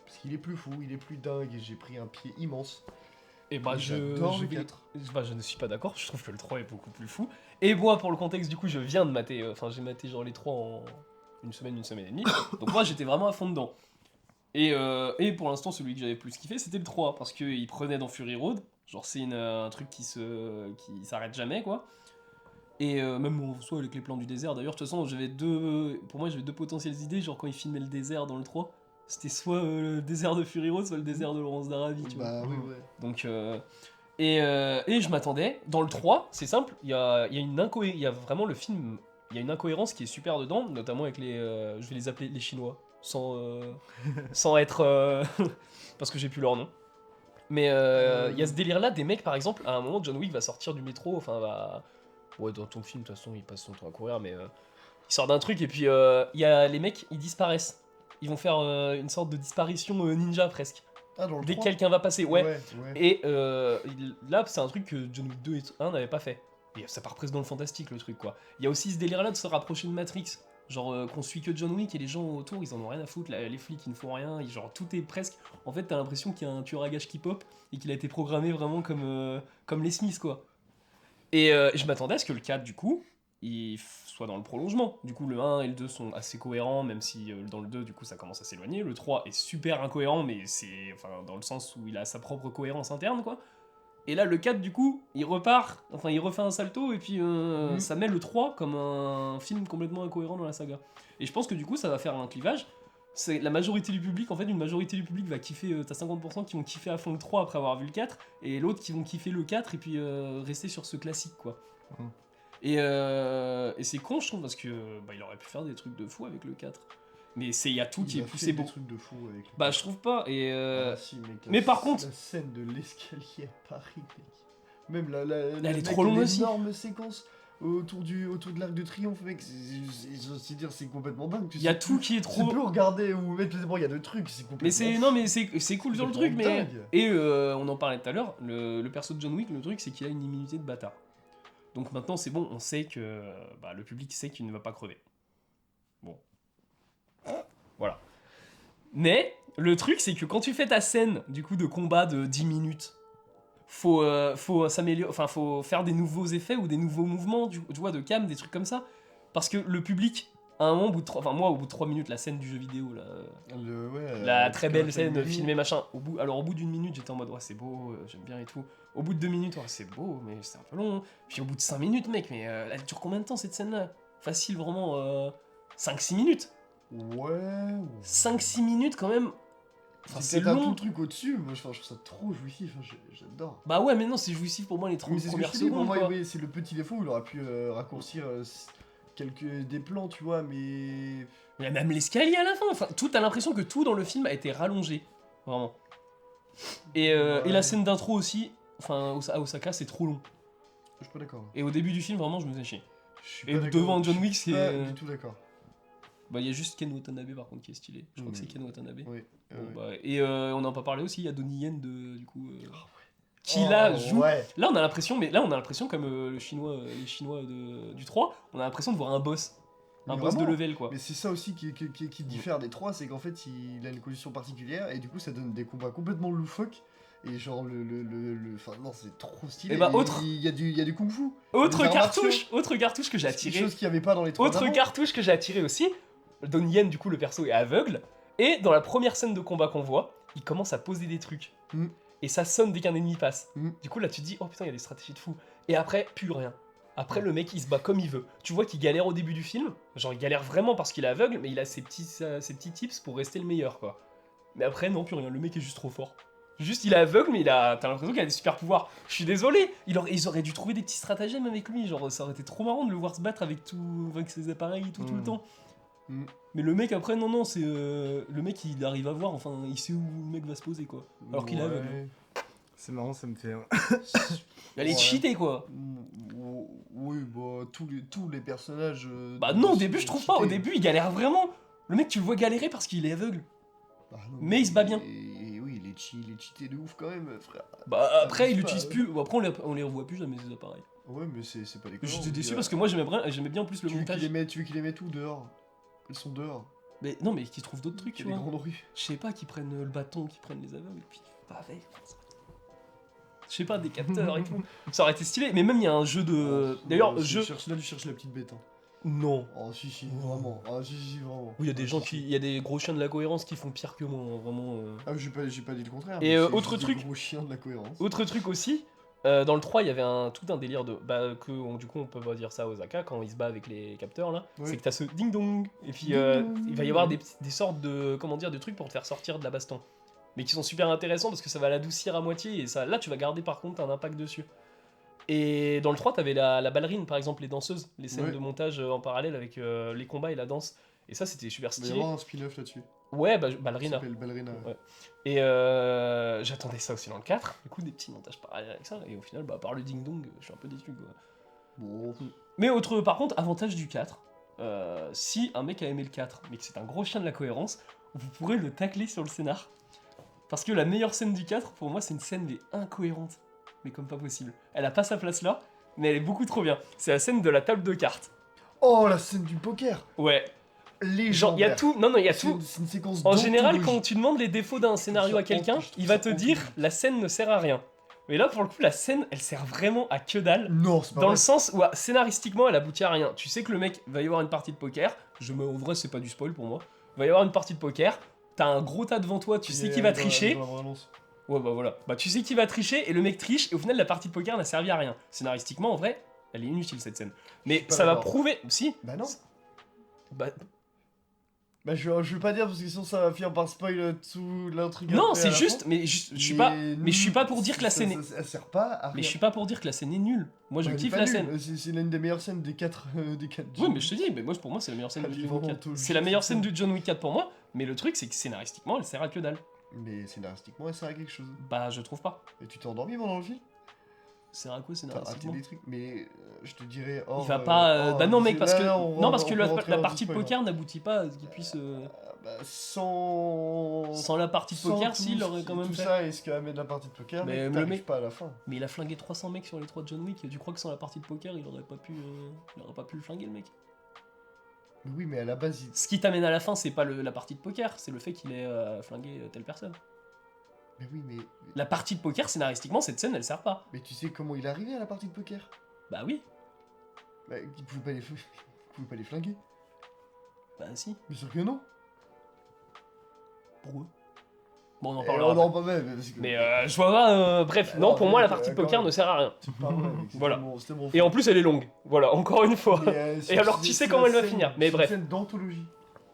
Parce qu'il est plus fou, il est plus dingue, et j'ai pris un pied immense. Et bah J'adore le 4. Je ne suis pas d'accord, je trouve que le 3 est beaucoup plus fou. Et moi, pour le contexte, du coup, je viens de mater, j'ai maté genre les 3 en une semaine et demie. Donc moi, j'étais vraiment à fond dedans. Et pour l'instant, celui que j'avais plus kiffé, c'était le 3, parce qu'il prenait dans Fury Road. Genre, c'est un truc qui s'arrête jamais, quoi. Et même soit avec les plans du désert, d'ailleurs, de toute façon, j'avais deux potentielles idées, genre quand il filmait le désert dans le 3. C'était soit le désert de Fury Road, soit le désert de Laurence d'Arabie, tu vois. Bah oui, ouais. Donc, et je m'attendais, dans le 3, c'est simple, il y a vraiment le film, il y a une incohérence qui est super dedans, notamment avec je vais les appeler les Chinois, sans être, parce que j'ai plus leur nom. Mais il y a ce délire-là des mecs, par exemple, à un moment, John Wick va sortir du métro, ouais, dans ton film, de toute façon, il passe son temps à courir, mais il sort d'un truc, et puis il y a les mecs, ils disparaissent. Ils vont faire une sorte de disparition ninja, presque. Ah, dans le Dès que 3? quelqu'un va passer, ouais. Ouais. Et là, c'est un truc que John Wick 2 et 1 n'avaient pas fait. Et ça part presque dans le fantastique, le truc, quoi. Il y a aussi ce délire-là de se rapprocher de Matrix. Genre, qu'on suit que John Wick et les gens autour, ils en ont rien à foutre. Les flics, ils ne font rien. Genre, tout est presque... En fait, t'as l'impression qu'il y a un tueur à gages qui pop et qu'il a été programmé vraiment comme les Smiths, quoi. Et je m'attendais à ce que le 4, du coup, il soit dans le prolongement. Du coup, le 1 et le 2 sont assez cohérents, même si dans le 2, du coup, ça commence à s'éloigner. Le 3 est super incohérent, mais c'est dans le sens où il a sa propre cohérence interne, quoi. Et là, le 4, du coup, il repart, il refait un salto, et puis ça met le 3 comme un film complètement incohérent dans la saga. Et je pense que du coup, ça va faire un clivage. C'est la majorité du public, en fait, une majorité du public va kiffer, t'as 50% qui vont kiffer à fond le 3 après avoir vu le 4, et l'autre qui vont kiffer le 4 et puis rester sur ce classique, quoi. Et c'est con, je trouve, parce que il aurait pu faire des trucs de fou avec le 4. Mais il y a tout qui est poussé beau. beau. Des trucs de fou avec Bah, je trouve pas. Et si, mec, mais par contre, la scène de l'escalier à Paris, mec. Même elle est trop longue aussi. L'énorme séquence autour de l'Arc de Triomphe, mec. Je veux dire, c'est complètement dingue. Il y a tout qui est trop. Tu peux regarder ou mettre les il y a deux trucs, c'est complètement. Mais c'est cool sur le truc, mais dingue. et on en parlait tout à l'heure. Le perso de John Wick, le truc, c'est qu'il a une immunité de bâtard. Donc maintenant, c'est bon, on sait que le public sait qu'il ne va pas crever. Bon. Voilà. Mais le truc, c'est que quand tu fais ta scène du coup de combat de 10 minutes, faut s'améliorer, faut faire des nouveaux effets ou des nouveaux mouvements, tu vois, de cam, des trucs comme ça. Parce que le public, à un moment, au bout de 3 minutes, la scène du jeu vidéo, la très belle scène filmée, machin, au bout d'une minute, j'étais en mode, ouais, c'est beau, j'aime bien et tout. Au bout de 2 minutes, ouais, c'est beau, mais c'est un peu long. Puis au bout de 5 minutes, mec, mais elle dure combien de temps cette scène-là? Facile, vraiment, 5-6 minutes. Ouais. 5-6 minutes quand même. C'est long. Tout le truc au-dessus, moi je trouve ça trop jouissif, j'adore. Bah ouais, mais non, c'est jouissif pour moi les 30 premières secondes. Pour moi, oui, c'est le petit défaut, il aurait pu raccourcir des plans, tu vois, mais. Il y a même l'escalier à la fin. T'as l'impression que tout dans le film a été rallongé. Vraiment. Et la scène d'intro aussi, à Osaka, c'est trop long. Je suis pas d'accord. Et au début du film, vraiment, je me faisais chier. Et devant John Wick, c'est. Pas du tout d'accord. Bah, il y a juste Ken Watanabe par contre qui est stylé. Je crois que c'est Ken Watanabe. Oui. Et on n'en a pas parlé aussi, il y a Donnie Yen qui là joue. Ouais. Là on a l'impression comme les Chinois du 3, on a l'impression de voir un boss. Un boss de level, quoi. Mais c'est ça aussi qui diffère des 3, c'est qu'en fait il a une condition particulière et du coup ça donne des combats complètement loufoques. Et genre non, c'est trop stylé. Et bah il y a du kung fu. Autre cartouche que j'ai attiré. C'est quelque chose qu'il n'y avait pas dans les 3. Autre cartouche que j'ai attiré aussi. Donnie Yen, du coup, le perso est aveugle. Et dans la première scène de combat qu'on voit, il commence à poser des trucs. Et ça sonne dès qu'un ennemi passe. Du coup, là, tu te dis, oh putain, il y a des stratégies de fou. Et après, plus rien. Après, le mec, il se bat comme il veut. Tu vois qu'il galère au début du film. Genre, il galère vraiment parce qu'il est aveugle, mais il a ses petits tips pour rester le meilleur, quoi. Mais après, non, plus rien. Le mec est juste trop fort. Juste, il est aveugle, mais t'as l'impression qu'il a des super pouvoirs. Je suis désolé, ils auraient dû trouver des petits stratagèmes avec lui. Genre, ça aurait été trop marrant de le voir se battre avec ses appareils tout le temps. Mais le mec, après, non, c'est. Le mec, il arrive à voir, il sait où le mec va se poser, quoi. Alors qu'il est aveugle. C'est marrant, ça me fait. Elle est cheatée, quoi. Oui, bon, tous les personnages. Bah non, au début, je trouve pas. Au début, il galère vraiment. Le mec, tu le vois galérer parce qu'il est aveugle. Bah non, Mais il se bat bien. Et oui, il est cheaté de ouf quand même, frère. Bah après, il abuse pas, l'utilise plus. Bon, après, on les revoit plus jamais, ces appareils. Ouais, mais c'est pas les J'étais déçu parce que moi, j'aimais bien en plus le montage. Tu veux qu'il les mette où dehors? Ils sont dehors. Mais non, mais qu'ils trouvent d'autres trucs, tu Il y a vois. des grandes rues. Je sais pas, qu'ils prennent le bâton, qu'ils prennent les aveugles, et puis pas avec. Je sais pas, des capteurs et tout. Ça aurait été stylé. Mais même, il y a un jeu de. D'ailleurs, tu jeu. cherches la petite bête. Hein. Non. Oh, si, vraiment. Ah, si, vraiment. Oui, il y a des gens qui. Il y a des gros chiens de la cohérence qui font pire que moi, hein, vraiment. Ah, j'ai pas dit le contraire. Et, mais c'est autre juste truc- des gros chiens de la cohérence. Autre truc aussi, dans le 3, il y avait tout un délire de. Bah, du coup, on peut pas dire ça à Osaka quand il se bat avec les capteurs là. Ouais. C'est que t'as ce ding-dong. Et puis, Ding-dong. il va y avoir des sortes de. Comment dire, de trucs pour te faire sortir de la baston. Mais qui sont super intéressants parce que ça va l'adoucir à moitié et ça, là, tu vas garder par contre un impact dessus. Et dans le 3, t'avais la ballerine par exemple, les danseuses, les scènes Ouais. de montage en parallèle avec les combats et la danse. Et ça, c'était super Il va y stylé. avoir un spin-off là-dessus. Ouais, Ça ballerina. s'appelle Ballerina. Ouais. Et j'attendais ça aussi dans le 4, du coup des petits montages parallèles avec ça, et au final, bah, par le ding dong, je suis un peu déçu quoi. Bon, Mais par contre, avantage du 4, si un mec a aimé le 4, mais que c'est un gros chien de la cohérence, vous pourrez le tacler sur le scénar. Parce que la meilleure scène du 4, pour moi, c'est une scène mais incohérente, mais comme pas possible. Elle a pas sa place là, mais elle est beaucoup trop bien. C'est la scène de la table de cartes. oh, la scène du poker. Ouais, Les genre il y a tout, non, il y a tout. C'est une séquence En général, d'anthologie. quand tu demandes les défauts d'un scénario à quelqu'un, il va te dire la scène ne sert à rien. Mais là, pour le coup, la scène, elle sert vraiment à que dalle. Non, c'est pas Dans vrai. le sens où scénaristiquement, elle aboutit à rien. Tu sais que le mec va y avoir une partie de poker. En vrai, c'est pas du spoil pour moi. Va y avoir une partie de poker. T'as un gros tas devant toi. Tu sais qu'il va tricher. Ouais, bah voilà. Bah tu sais qu'il va tricher et le mec triche et au final, la partie de poker n'a servi à rien. Scénaristiquement, en vrai, elle est inutile cette scène. Mais suis pas ça va d'accord. prouver. Si. Bah non. Bah, Bah je veux pas dire parce que sinon ça va finir par spoil tout l'intrigue. non, après, à c'est la juste. fin. Mais je suis pas. Mais je suis pas pour dire que la ça- scène est. ça sert pas à rien. Mais je suis pas pour dire que la scène est nulle. Moi, je Bah, elle est kiffe pas la nulle. scène. C'est l'une des meilleures scènes des 4 Oui, mais je te dis, mais moi, pour moi, c'est la meilleure scène Elle du est John Wick vraiment 4. tout C'est la meilleure scène juste. du John Wick 4 pour moi, mais le truc, c'est que scénaristiquement, elle sert à que dalle. Mais scénaristiquement elle sert à quelque chose. Bah, je trouve pas. Et tu t'es endormi pendant le film? Sert à quoi T'as raté scénaristiquement? des trucs, mais je te dirais. Oh, Il va pas. Bah non, mec, parce que. Non, parce que on va rentrer la dans partie du de spoil, poker n'aboutit pas à ce qu'il puisse. Bah, sans. Sans la partie de sans poker, tout s'il aurait quand même tout fait. ça et ce qu'amène la partie de poker, Mais mais le t'arrives mec- pas à la fin. Mais il a flingué 300 mecs sur les 3 de John Wick. Tu crois que sans la partie de poker, il aurait pas pu le flinguer, le mec? Mais oui, mais à la base, Ce qui t'amène à la fin, c'est pas la partie de poker, c'est le fait qu'il ait flingué telle personne. mais oui, La partie de poker, scénaristiquement, cette scène, elle sert pas. mais tu sais comment il est arrivé à la partie de poker? Bah oui. Bah, il pouvait pas les, il pouvait pas les flinguer. Bah si. Bien sûr que non. Pourquoi? Bon, on en Eh, parlera. non, pas même. Parce que... Mais je vois pas. Bref, non, Alors, pour moi, la mec, partie de quand poker même. ne sert à rien. C'est pas vrai, mec, c'est Voilà. c'est tellement Et en plus, elle est longue. Voilà, encore une fois. Et alors, tu sais comment elle va finir. Mais bref. C'est une scène d'anthologie.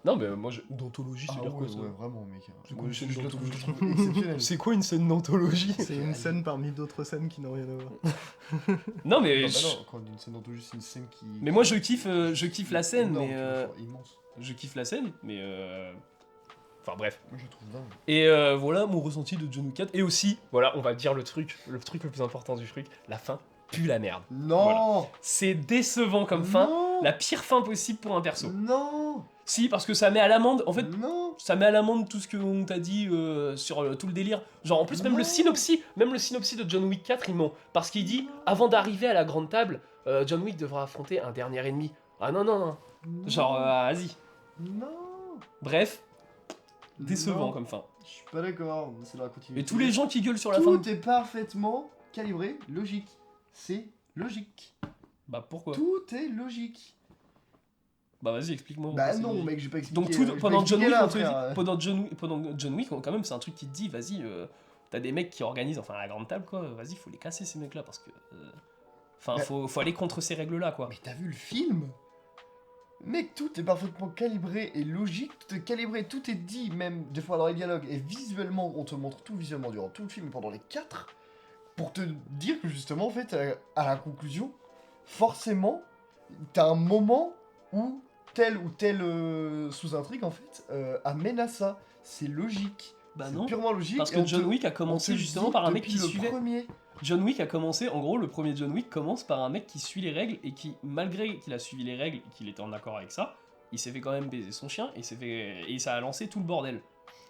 Non, mais moi, d'anthologie, Ah ouais, ouais, vraiment, mec. C'est quoi Moi, une scène je le trouve d'anthologie exceptionnel. C'est quoi une scène d'anthologie? C'est une scène parmi d'autres scènes qui n'ont rien à voir. Non, mais. Non, bah non, quand on dit une scène d'anthologie, c'est une scène qui. Mais moi, je kiffe la scène, énorme, mais. tu vois, genre immense. Je kiffe la scène, mais. Enfin, bref. Moi, je le trouve dingue. Et voilà mon ressenti de John Wick 4. Et aussi, voilà, on va dire le truc le plus important du truc, la fin pue la merde. Non. C'est décevant comme fin, Non. la pire fin possible pour un perso. Non. Si, parce que ça met à l'amende, en fait, Non. ça met à l'amende tout ce qu'on t'a dit sur tout le délire. Genre, en plus, même le synopsis de John Wick 4, il ment. Parce qu'il dit, avant d'arriver à la grande table, John Wick devra affronter un dernier ennemi. Ah non, non, non. Genre, vas-y. Non. Bref, décevant Non. comme fin. Je suis pas d'accord, c'est dans la continuité. Et tous les gens qui gueulent sur la fin. Tout est parfaitement calibré, logique. C'est logique. Bah pourquoi? Tout est logique. Bah vas-y, explique-moi. Bah pourquoi c'est non, logique. mec, j'ai pas expliqué. Donc je vais pas pendant John expliquer Wick, là, on te dit, frère. pendant John Wick, quand même, c'est un truc qui te dit, vas-y, t'as des mecs qui organisent, enfin à la grande table, quoi. Vas-y, faut les casser ces mecs-là parce que, enfin, Bah- faut aller contre ces règles-là, quoi. Mais t'as vu le film? Mec, tout est parfaitement calibré et logique, tout est calibré, tout est dit, même des fois dans les dialogues, et visuellement, on te montre tout visuellement durant tout le film et pendant les 4, pour te dire que justement, en fait, à la conclusion, forcément, t'as un moment où telle ou telle sous-intrigue, en fait, amène à ça. C'est logique. Bah C'est non, purement logique. parce et que on John te- Wick a on te commencé le justement dit par un mec depuis qui le suivait. premier. John Wick a commencé, en gros, le premier John Wick commence par un mec qui suit les règles et qui, malgré qu'il a suivi les règles et qu'il était en accord avec ça, il s'est fait quand même baiser son chien et ça a lancé tout le bordel.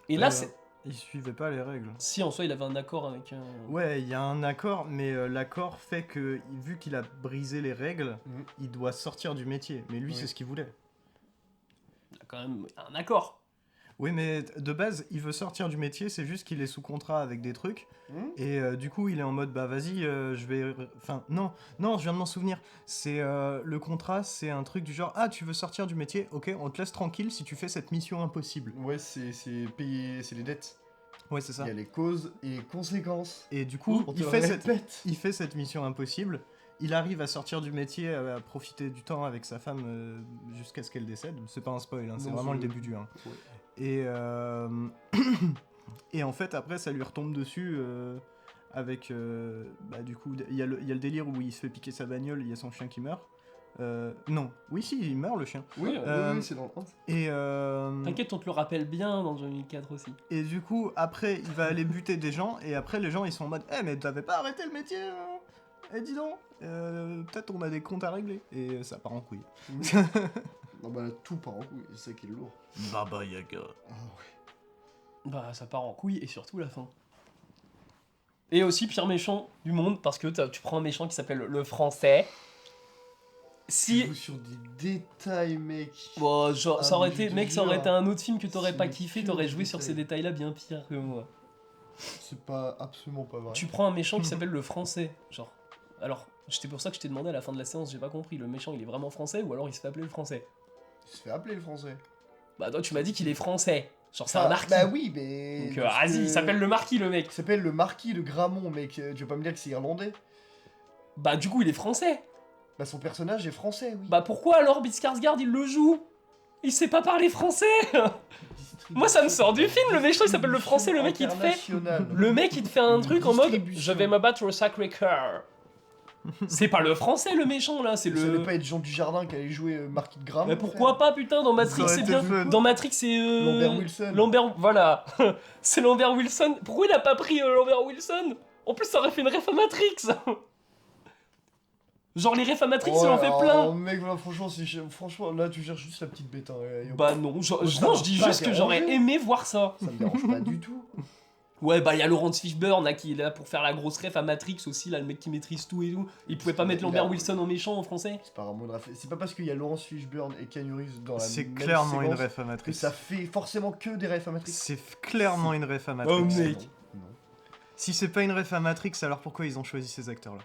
Et là, c'est. Il suivait pas les règles. Si en soi il avait un accord avec. Ouais, il y a un accord, mais l'accord fait que, vu qu'il a brisé les règles, il doit sortir du métier. Mais lui, Oui. c'est ce qu'il voulait. Il a quand même un accord. Oui, mais de base, il veut sortir du métier, c'est juste qu'il est sous contrat avec des trucs. Et du coup, il est en mode, bah vas-y, je vais... Enfin, non, je viens de m'en souvenir. C'est le contrat, c'est un truc du genre, ah, tu veux sortir du métier, ok, on te laisse tranquille si tu fais cette mission impossible. Ouais, c'est payer, c'est les dettes. Ouais, c'est ça. Il y a les causes et les conséquences. Et du coup, On te il le fait répète. cette mission impossible. Il arrive à sortir du métier, à profiter du temps avec sa femme jusqu'à ce qu'elle décède. C'est pas un spoil, hein, c'est Non, vraiment c'est- le début du 1. Ouais. Et, et en fait, après, ça lui retombe dessus avec... bah, du coup, il y a le délire où il se fait piquer sa bagnole, il y a son chien qui meurt. Non, oui, si, il meurt le chien. Oui, Oui, c'est dans le 1. Et, t'inquiète, on te le rappelle bien dans John Wick 4 aussi. et du coup, après, il va aller buter des gens, et après, les gens, ils sont en mode « Eh, mais t'avais pas arrêté le métier Eh, dis donc peut-être on a des comptes à régler. » Et ça part en couille. Non, bah tout part en couille, c'est ça qui est lourd. Baba Yaga. Ah ouais. Bah ça part en couille et surtout la fin. Et aussi pire méchant du monde parce que tu prends un méchant qui s'appelle le français. Tu Si. joues sur des détails, mec. Bon, genre, Ah, ça aurait mais je été, te mec, ça aurait jure, été un autre film que t'aurais c'est pas kiffé, t'aurais que joué des sur ces détails. détails-là bien pire que moi. C'est pas absolument pas vrai. Tu prends un méchant qui s'appelle le français, genre. Alors, c'était pour ça que je t'ai demandé à la fin de la séance, j'ai pas compris, le méchant il est vraiment français ou alors il se fait appeler le français? Il se fait appeler le français. Bah toi tu m'as dit qu'il est français, genre c'est Ah, un marquis. Bah oui, mais. Donc parce vas-y, que- il s'appelle le marquis le mec. Il s'appelle le marquis de Gramont, mec. Tu veux pas me dire que c'est irlandais? Bah du coup il est français. Bah son personnage est français, oui. Bah pourquoi alors Skarsgård il le joue? Il sait pas parler français. Moi ça me sort du film, le méchant il s'appelle le français, le mec il te fait... International. Le mec il te fait un truc en mode Distribution. je vais me battre au Sacré-Cœur. C'est pas le français le méchant là, c'est Ça allait le... pas être Jean Dujardin qui allait jouer Marquis de Gramont. Mais pourquoi pas putain, dans Matrix Ça aurait c'est été bien... fun. Dans Matrix c'est... Lambert Wilson. Lambert... Voilà. C'est Lambert Wilson. Pourquoi il a pas pris Lambert Wilson? En plus ça aurait fait une ref à Matrix. Genre les refs à Matrix il en fait plein. Mec, voilà, franchement, là tu cherches juste la petite bête. Hein, Bah non, Ça non m'a je dis pas juste que j'aurais dérangé. aimé voir ça. Ça me dérange pas du tout. Ouais, bah il y a Laurence Fishburne là, qui est là pour faire la grosse ref à Matrix aussi, là, le mec qui maîtrise tout et tout. Il pouvait pas mettre Il a- Lambert Wilson en méchant en français? C'est pas vraiment une ref. C'est pas parce qu'il y a Laurence Fishburne et Keanu Reeves dans la C'est même clairement une séquence ref à que Matrix. ça fait forcément que des refs à Matrix. C'est clairement une ref à Matrix. Oh, mec. Non. Si c'est pas une ref à Matrix, alors pourquoi ils ont choisi ces acteurs-là?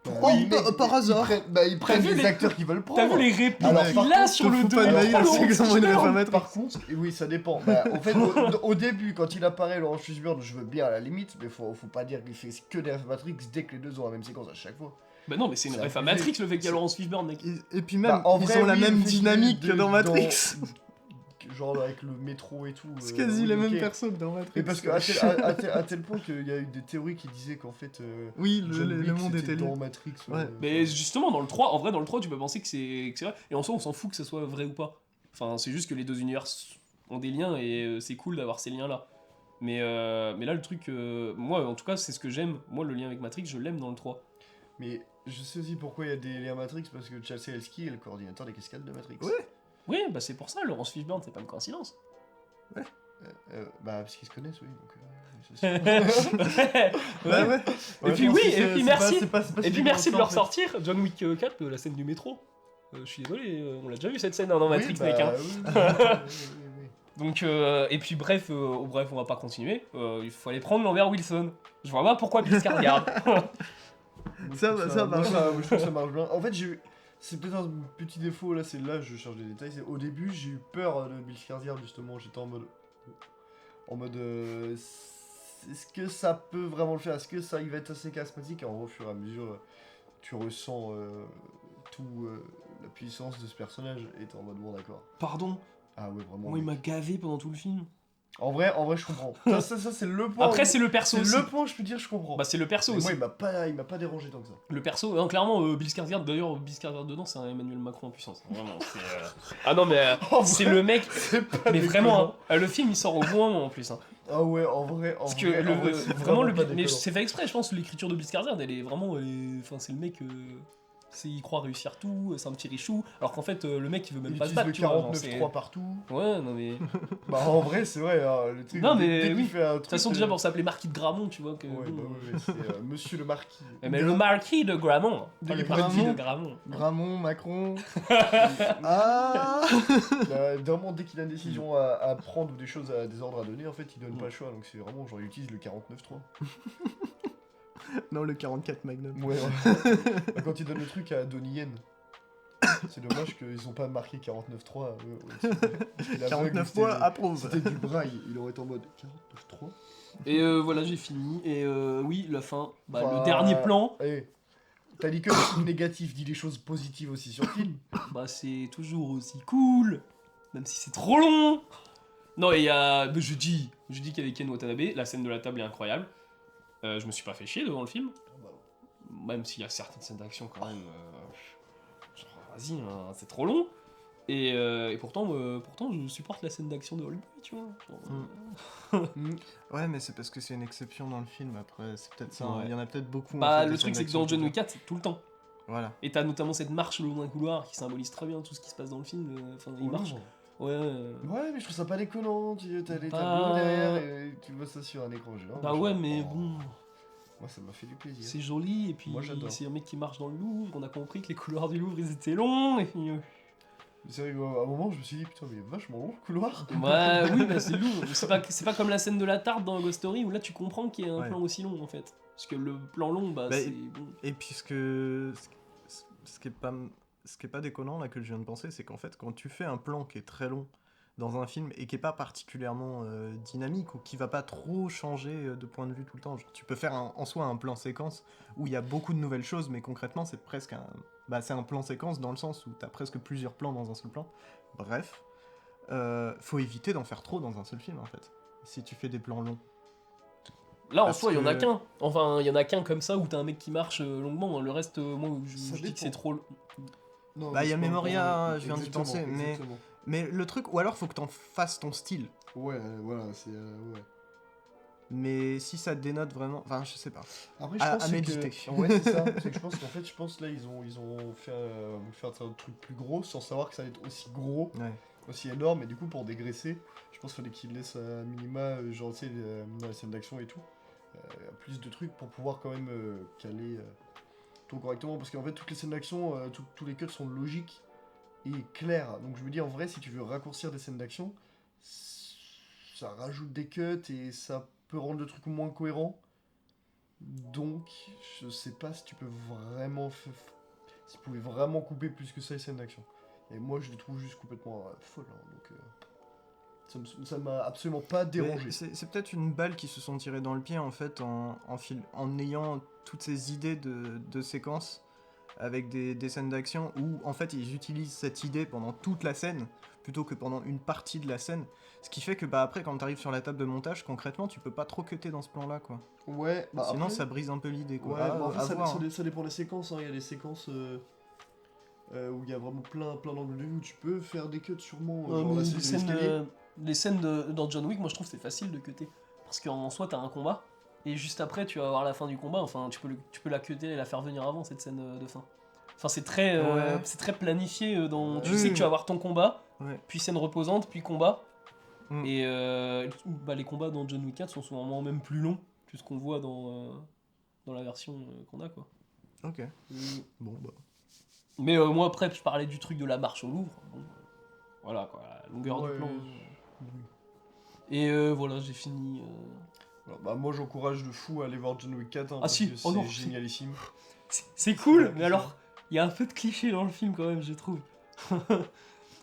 Pourquoi par hasard. Ils prennent vu des les- acteurs qu'ils veulent prendre. T'as vu les répliques Alors, qu'il par a contre, sur te le fous dos? pas de ma Oh, gueule, Laurence c'est clairement une ref à Fishburne. Matrix. Par contre, oui, ça dépend. Bah, en fait, au début, quand il apparaît, Laurence Fishburne, je veux bien à la limite, mais faut pas dire qu'il fait que des refs à Matrix dès que les deux ont la même séquence à chaque fois. Bah non, mais c'est une C'est ref à abusé. Matrix le fait qu'il y a Laurence Fishburne, mec. Et puis même, Bah, en ils vrai, ont la oui, même le fait dynamique qu'il y que ait dans Matrix. Genre avec le métro et tout. C'est quasi oui, les ok. mêmes personnes que dans Matrix. Mais parce que à tel point qu'il y a eu des théories qui disaient qu'en fait. Oui, John le Wick, monde c'était était dans lié. Matrix. Ouais. Mais justement, dans le 3, en vrai, dans le 3, tu peux penser que c'est vrai. Et en soi, on s'en fout que ça soit vrai ou pas. Enfin, c'est juste que les deux univers ont des liens et c'est cool d'avoir ces liens-là. Mais là, le truc, moi, en tout cas, c'est ce que j'aime. Moi, le lien avec Matrix, je l'aime dans le 3. Mais je sais aussi pourquoi il y a des liens Matrix, parce que Chelsea Helski est le coordinateur des cascades de Matrix. Ouais. Oui, bah c'est pour ça, Laurence Fishburne, c'est pas une coïncidence. Bah, parce qu'ils se connaissent, oui. Donc, c'est Bah ouais. Et puis je pense oui, que et c'est- puis c'est merci. pas- c'est pas Et si puis merci de déconnectant, leur en fait. sortir John Wick 4, la scène du métro. Je suis désolé, on l'a déjà vu cette scène hein, dans Matrix, oui, mec. Hein. oui. Donc, et puis bref, on va pas continuer. Il faut aller prendre Lambert Wilson. Je vois pas pourquoi Bill Skarsgård. Ça marche. Je trouve que ça marche bien. En fait, j'ai eu. C'est peut-être un petit défaut, là, c'est là, je cherche des détails. C'est au début, j'ai eu peur de Bill Skarsgård, justement. J'étais en mode. Est-ce que ça peut vraiment le faire? Est-ce que ça il va être assez charismatique? Et en gros, au fur et à mesure, tu ressens tout la puissance de ce personnage et t'es en mode bon, d'accord. Pardon, Ah ouais, vraiment. moi il mec. m'a gavé pendant tout le film. En vrai, je comprends. Ça c'est le point. Après, c'est le perso C'est aussi. le point, je peux dire, je comprends. Bah, c'est le perso Mais aussi. moi, il m'a pas dérangé tant que ça. Le perso, non, clairement, Bill Skarsgård, d'ailleurs, Bill Skarsgård dedans, c'est un Emmanuel Macron en puissance. Vraiment, c'est. Ah non, mais En c'est vrai, le mec. C'est pas Mais déconnant. vraiment, hein, le film il sort au bon moment en plus. Hein. Ah ouais, en vrai, Parce que c'est vraiment, pas mais déconnant. c'est fait exprès, je pense, l'écriture de Bill Skarsgård, elle est vraiment. Enfin, c'est le mec. Il croit réussir tout, c'est un petit richou. Alors qu'en fait, le mec il veut même Il pas se utilise battre, le tu vois. genre, c'est- 49.3 partout. Ouais, non mais. De Bah en vrai, c'est vrai, hein, le truc. Non, mais dès qu'il oui. fait un truc, toute façon, déjà pour s'appeler Marquis de Gramont, tu vois. Que, Ouais, bon, bah ouais, c'est Monsieur le Marquis. Mais le Marquis de Gramont. De le Gramont. Marquis de Gramont. Gramont, Macron. Ah Vraiment, dès qu'il a une décision à prendre ou des choses, des ordres à donner, en fait, il donne pas le choix. Donc c'est vraiment, genre, il utilise le 49.3. Non, le 44 Magnum. Ouais, bah, quand il donne le truc à Donnie Yen. C'est dommage qu'ils ont pas marqué 49.3. Parce qu'il est aveugle, 49 c'était- fois, approuve. C'était du braille, il aurait été en mode 49.3. Et voilà, j'ai fini. Et oui, la fin. Bah, Enfin, le dernier plan, Eh, t'as dit que des trucs négatifs, dis des choses positives aussi sur le film. bah, c'est toujours aussi cool. Même si c'est trop long. Non, et il y a. Je dis qu'avec Ken Watanabe, la scène de la table est incroyable. Je me suis pas fait chier devant le film. Même s'il y a certaines scènes d'action quand même. Genre, vas-y, hein, c'est trop long. Et pourtant, je supporte la scène d'action de Hollywood, tu vois. Genre, Ouais, mais c'est parce que c'est une exception dans le film. Après, c'est peut-être ça. Ouais. Il y en a peut-être beaucoup. en Bah, fait, le des truc, scènes c'est que dans d'action John qui Wick 4, c'est tout le temps. Voilà. Et t'as notamment cette marche le long d'un couloir qui symbolise très bien tout ce qui se passe dans le film. Enfin, il marche. Ouais. Ouais, mais je trouve ça pas déconnant. T'as les Bah- tableaux derrière et tu vois ça sur un écran géant. Bah machin. ouais, mais Oh. bon, Moi, ça m'a fait du plaisir. c'est joli. Et puis, Moi, j'adore. c'est un mec qui marche dans le Louvre. On a compris que les couloirs du Louvre, ils étaient longs. Et puis, C'est vrai qu'à un moment, je me suis dit, putain, mais vachement long le couloir. Ouais, oui, bah c'est lourd. C'est pas comme la scène de la tarte dans Ghost Story où là tu comprends qu'il y a un Ouais. plan aussi long en fait. Parce que le plan long, bah, Bah, c'est bon. Et puis ce qui est pas déconnant là que je viens de penser, c'est qu'en fait quand tu fais un plan qui est très long dans un film et qui est pas particulièrement dynamique ou qui va pas trop changer de point de vue tout le temps, genre, tu peux faire en soi un plan séquence où il y a beaucoup de nouvelles choses, mais concrètement c'est presque c'est un plan séquence dans le sens où t'as presque plusieurs plans dans un seul plan. Bref, faut éviter d'en faire trop dans un seul film en fait. Si tu fais des plans longs. Là en parce soi, il y en a que- qu'un. Enfin, il y en a qu'un comme ça où t'as un mec qui marche longuement. Le reste, moi, Ça je dis que c'est dépend. trop. Non, Bah, mais y a c'est pas Memoria, encore- je viens d'y Exactement, penser, mais- exactement. Mais le truc, ou alors faut que t'en fasses ton style. Ouais, voilà, c'est. Ouais. Mais si ça dénote vraiment, enfin je sais pas. Après, À- je pense à c'est méditer. que... Ouais, c'est ça. C'est que je pense qu'en fait, là, ils ont fait voulu faire un truc plus gros sans savoir que ça allait être aussi gros, Ouais. aussi énorme. Et du coup, pour dégraisser, je pense qu'il fallait qu'ils laissent un minima, genre, tu sais, dans les scènes d'action et tout, plus de trucs pour pouvoir quand même caler tout correctement. Parce qu'en fait, toutes les scènes d'action, tous les cuts sont logiques et clairs. Donc, je me dis, en vrai, si tu veux raccourcir des scènes d'action, ça rajoute des cuts et ça peut rendre le truc moins cohérent. Donc, je sais pas si tu peux vraiment. Si tu pouvais vraiment couper plus que ça les scènes d'action. Et moi, je les trouve juste complètement folles. Hein, donc, ça m'a absolument pas dérangé. Mais c'est peut-être une balle qui se sont tirées dans le pied en fait en ayant toutes ces idées de séquences avec des scènes d'action où en fait ils utilisent cette idée pendant toute la scène plutôt que pendant une partie de la scène. Ce qui fait que bah après quand t'arrives sur la table de montage concrètement tu peux pas trop cutter dans ce plan là quoi. Ouais, bah Sinon après, ça brise un peu l'idée quoi. Ouais, À- bah, en fait, à ça, voir, ça hein. dé- ça dépend des séquences. Hein. Il y a des séquences où il y a vraiment plein d'angles de vue où tu peux faire des cuts sûrement. Genre la scène de l'escalier. les scènes dans John Wick, moi je trouve que c'est facile de cutter. Parce qu'en soi, t'as un combat. Et juste après, tu vas avoir la fin du combat. Enfin, tu peux la cutter et la faire venir avant cette scène de fin. Enfin, c'est très, Ouais. c'est très planifié. Tu Oui, sais que oui. tu vas avoir ton combat, Ouais. puis scène reposante, puis combat. Mm. Et les combats dans John Wick 4 sont souvent même plus longs que ce qu'on voit dans la version qu'on a, quoi. Ok. Bon bah. Mais moi, après, je parlais du truc de la marche au Louvre. Bon, voilà, quoi, la longueur Ouais, du plan. oui. Et voilà, j'ai fini. Alors, bah, moi, j'encourage de fou à aller voir John Wick 4. Hein, Ah parce si, que oh non, c'est génialissime. C'est cool, Ouais, mais c'est alors, il y a un peu de cliché dans le film quand même, je trouve.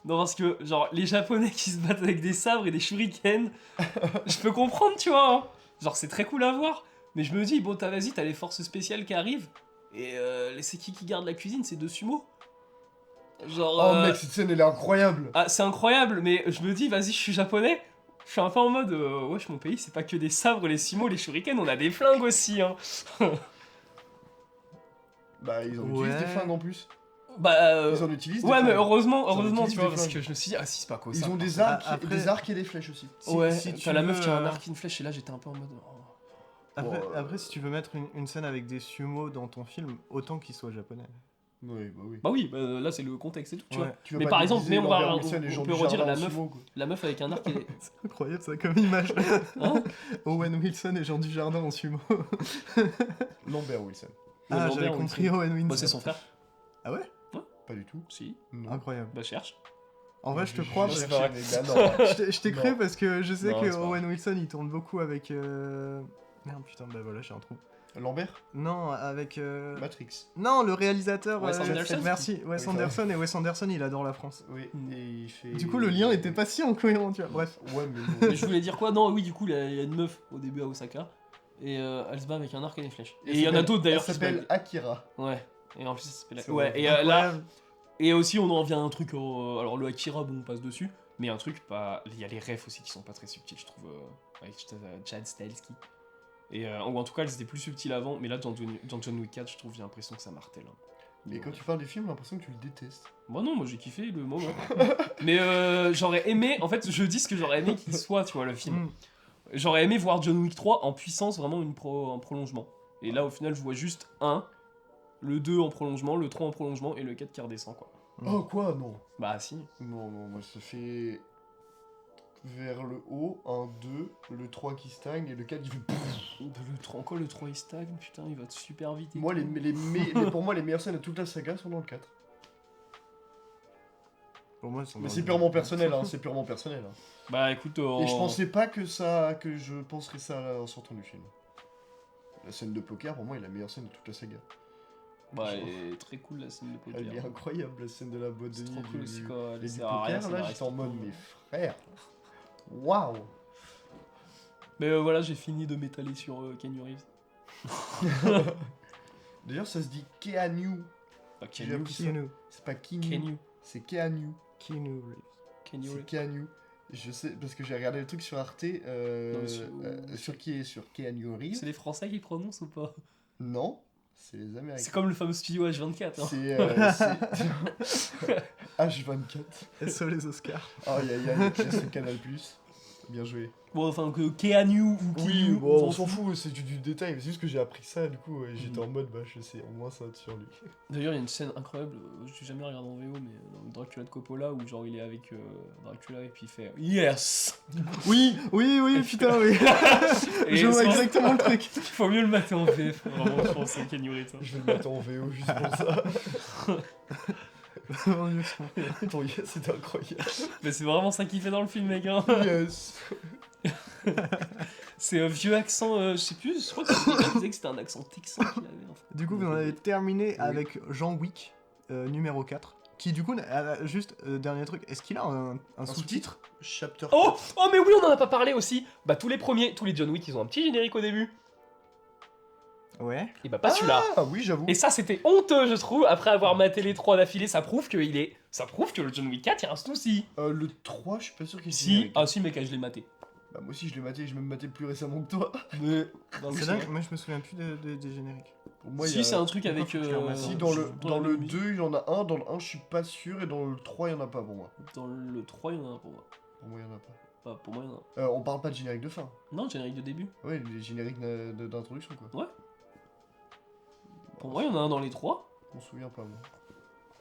Non, parce que, genre, les Japonais qui se battent avec des sabres et des shurikens, je peux comprendre, tu vois. Hein. Genre, c'est très cool à voir. Mais je me dis, bon, t'as les forces spéciales qui arrivent. Et c'est qui garde la cuisine? C'est deux sumo. Genre. Oh mec, cette scène elle est incroyable! Ah, c'est incroyable, mais je me dis, vas-y, je suis japonais. Je suis un peu en mode, wesh, mon pays, c'est pas que des sabres, les sumo, les shurikens, on a des flingues aussi, hein. Bah, ils en utilisent des flingues en plus. Bah, Ils en utilisent des ouais, mais flingues. heureusement, Ils en utilisent tu vois, des parce flingues. que je me suis dit, ah si, c'est pas quoi ça. Ils ont des Ah, arcs et des flèches aussi. Ouais, si tu t'as la meuf veux, qui a un arc et une flèche, et là j'étais un peu en mode. Après, si tu veux mettre une scène avec des sumo dans ton film, autant qu'il soit japonais. Oui, bah oui. Bah oui, là c'est le contexte et tout, tu Ouais. vois. Tu veux Mais pas par exemple, déguiser mais on va- Lambert on- Wilson et on Jean peut Dujardin redire la en meuf. sumo, quoi. La meuf avec un arc et. C'est incroyable ça comme image. Hein Owen Wilson et Jean Dujardin en sumo. Lambert Wilson. Ah, Lambert, j'avais oui, compris Owen Wilson. Bah c'est son frère. Ah ouais? Pas du tout. Si. Non. Incroyable. Bah cherche. En vrai, je te crois. Je parce sais que- pas. mais bah non. Je t'ai cru Non. parce que je sais Non, que c'est pas Owen Wilson il tourne beaucoup avec. Merde, putain, bah voilà, j'ai un trou. Lambert Non, avec. Matrix. Non, le réalisateur. Wes Anderson. Merci, Wes Oui, Anderson. Et Wes Anderson, il adore la France. Oui, et il fait... Du coup, le lien était pas si incohérent, tu vois. Bref. Ouais, mais non. Mais je voulais dire quoi? Non, oui, du coup, il y a une meuf au début à Osaka. Et elle se bat avec un arc et des flèches. Et il y en a d'autres d'ailleurs Elle qui se s'appelle battent. Akira. Ouais. Et en plus, ça s'appelle. C'est Ouais, vrai. et là. Incroyable. Et aussi, on en vient à un truc. Alors, le Akira, bon, on passe dessus. Mais un truc, pas. Il y a les refs aussi qui sont pas très subtils, je trouve. Avec Chad Stahelski. Et ou en tout cas, c'était plus subtil avant. Mais là, dans John Wick 4, je trouve, j'ai l'impression que ça martèle. Hein. Mais quand tu parles du film, j'ai l'impression que tu le détestes. Moi non, moi j'ai kiffé le moment. Mais j'aurais aimé, en fait je dis ce que j'aurais aimé qu'il soit, tu vois, le film. Mm. J'aurais aimé voir John Wick 3 en puissance, vraiment un prolongement. Et là au final je vois juste le 2 en prolongement, le 3 en prolongement et le 4 qui redescend quoi. Mm. Oh quoi, non. Bah si. Non, moi ça fait... vers le haut, 1, 2, le 3 qui stagne et le 4 qui fait... Le 3, encore le 3 il stagne, putain il va super vite. Et Moi, tout. pour moi, les meilleures scènes de toute la saga sont dans le 4. Pour moi, c'est Mais c'est purement personnel, hein, c'est purement personnel. Hein. Bah écoute, Et je pensais pas que je penserais ça en sortant du film. La scène de poker, pour moi, est la meilleure scène de toute la saga. bah elle est très cool la scène de poker. Elle est incroyable, la scène de la boîte de C'est nuit trop cool du- aussi quoi. et Elle du sert à rien, poker, là, j'étais en mode, scénaristiquement. mes frères, waouh. Mais voilà, j'ai fini de m'étaler sur Keanu Reeves. D'ailleurs, ça se dit Keanu. Bah, J'ai Keanu. appris ça. Keanu. C'est pas Keanu, Keanu. c'est Keanu. Keanu Reeves. Keanu C'est Reeves. Keanu. Je sais, parce que j'ai regardé le truc sur Arte, sur qui est sur Keanu Reeves. C'est les Français qui prononcent ou pas? Non, c'est les Américains. C'est comme le fameux studio H24. Hein. C'est H24. SO les Oscars. Aïe aïe aïe, c'est Canal+. Bien joué. Bon, enfin, que Keanu ou Oui, Keanu, bon, on s'en fout, c'est du détail. C'est juste que j'ai appris ça, du coup, et j'étais Mhm. en mode, bah, je sais, au moins ça sur lui. D'ailleurs, il y a une scène incroyable, je l'ai jamais regardé en VO, mais dans le Dracula de Coppola, où genre il est avec Dracula et puis il fait Yes. Oui, putain, oui. Et Je vois c'est- exactement le truc. Il faut mieux le mater en VF, vraiment, je pense, c'est Keanu Reeves. hein. Je vais le mettre en VO juste pour ça. Ton yes, c'était incroyable. Mais c'est vraiment ça qu'il fait dans le film, mec. Hein. Yes. C'est un vieux accent, je sais plus, je crois que quelqu'un disait que c'était un accent texan qu'il avait en fait. Du coup, vous en avez terminé avec Jean Wick, numéro 4. Qui, du coup, juste, dernier truc, est-ce qu'il a un sous-titre? Chapter. Oh, mais oui, on en a pas parlé aussi. Bah tous les John Wick, ils ont un petit générique au début. Ouais. Et bah pas celui-là. Ah oui, j'avoue. Et ça c'était honteux je trouve, après avoir maté les 3 d'affilée, ça prouve que le John Wick 4 il y a un souci. Le 3, je suis pas sûr qu'il Si, ah si mec, je l'ai maté. Bah, moi aussi, je l'ai maté, je l'ai même maté plus récemment que toi. Mais dans le C'est cinéma. dingue, moi je me souviens plus des génériques. Pour moi, il y Si a- c'est un truc avec... Si, dans le la 2, il y en a un, dans le 1, je suis pas sûr, et dans le 3, il y en a pas pour moi. Dans le 3 il y en a un pour moi. Pour moi, il y en a pas. Pas pour moi il y en a un. On parle pas de générique de fin. Non, générique de début. Ouais, les génériques d'introduction, quoi. Ouais. Pour moi il y en a un dans les 3. On se souvient pas, moi.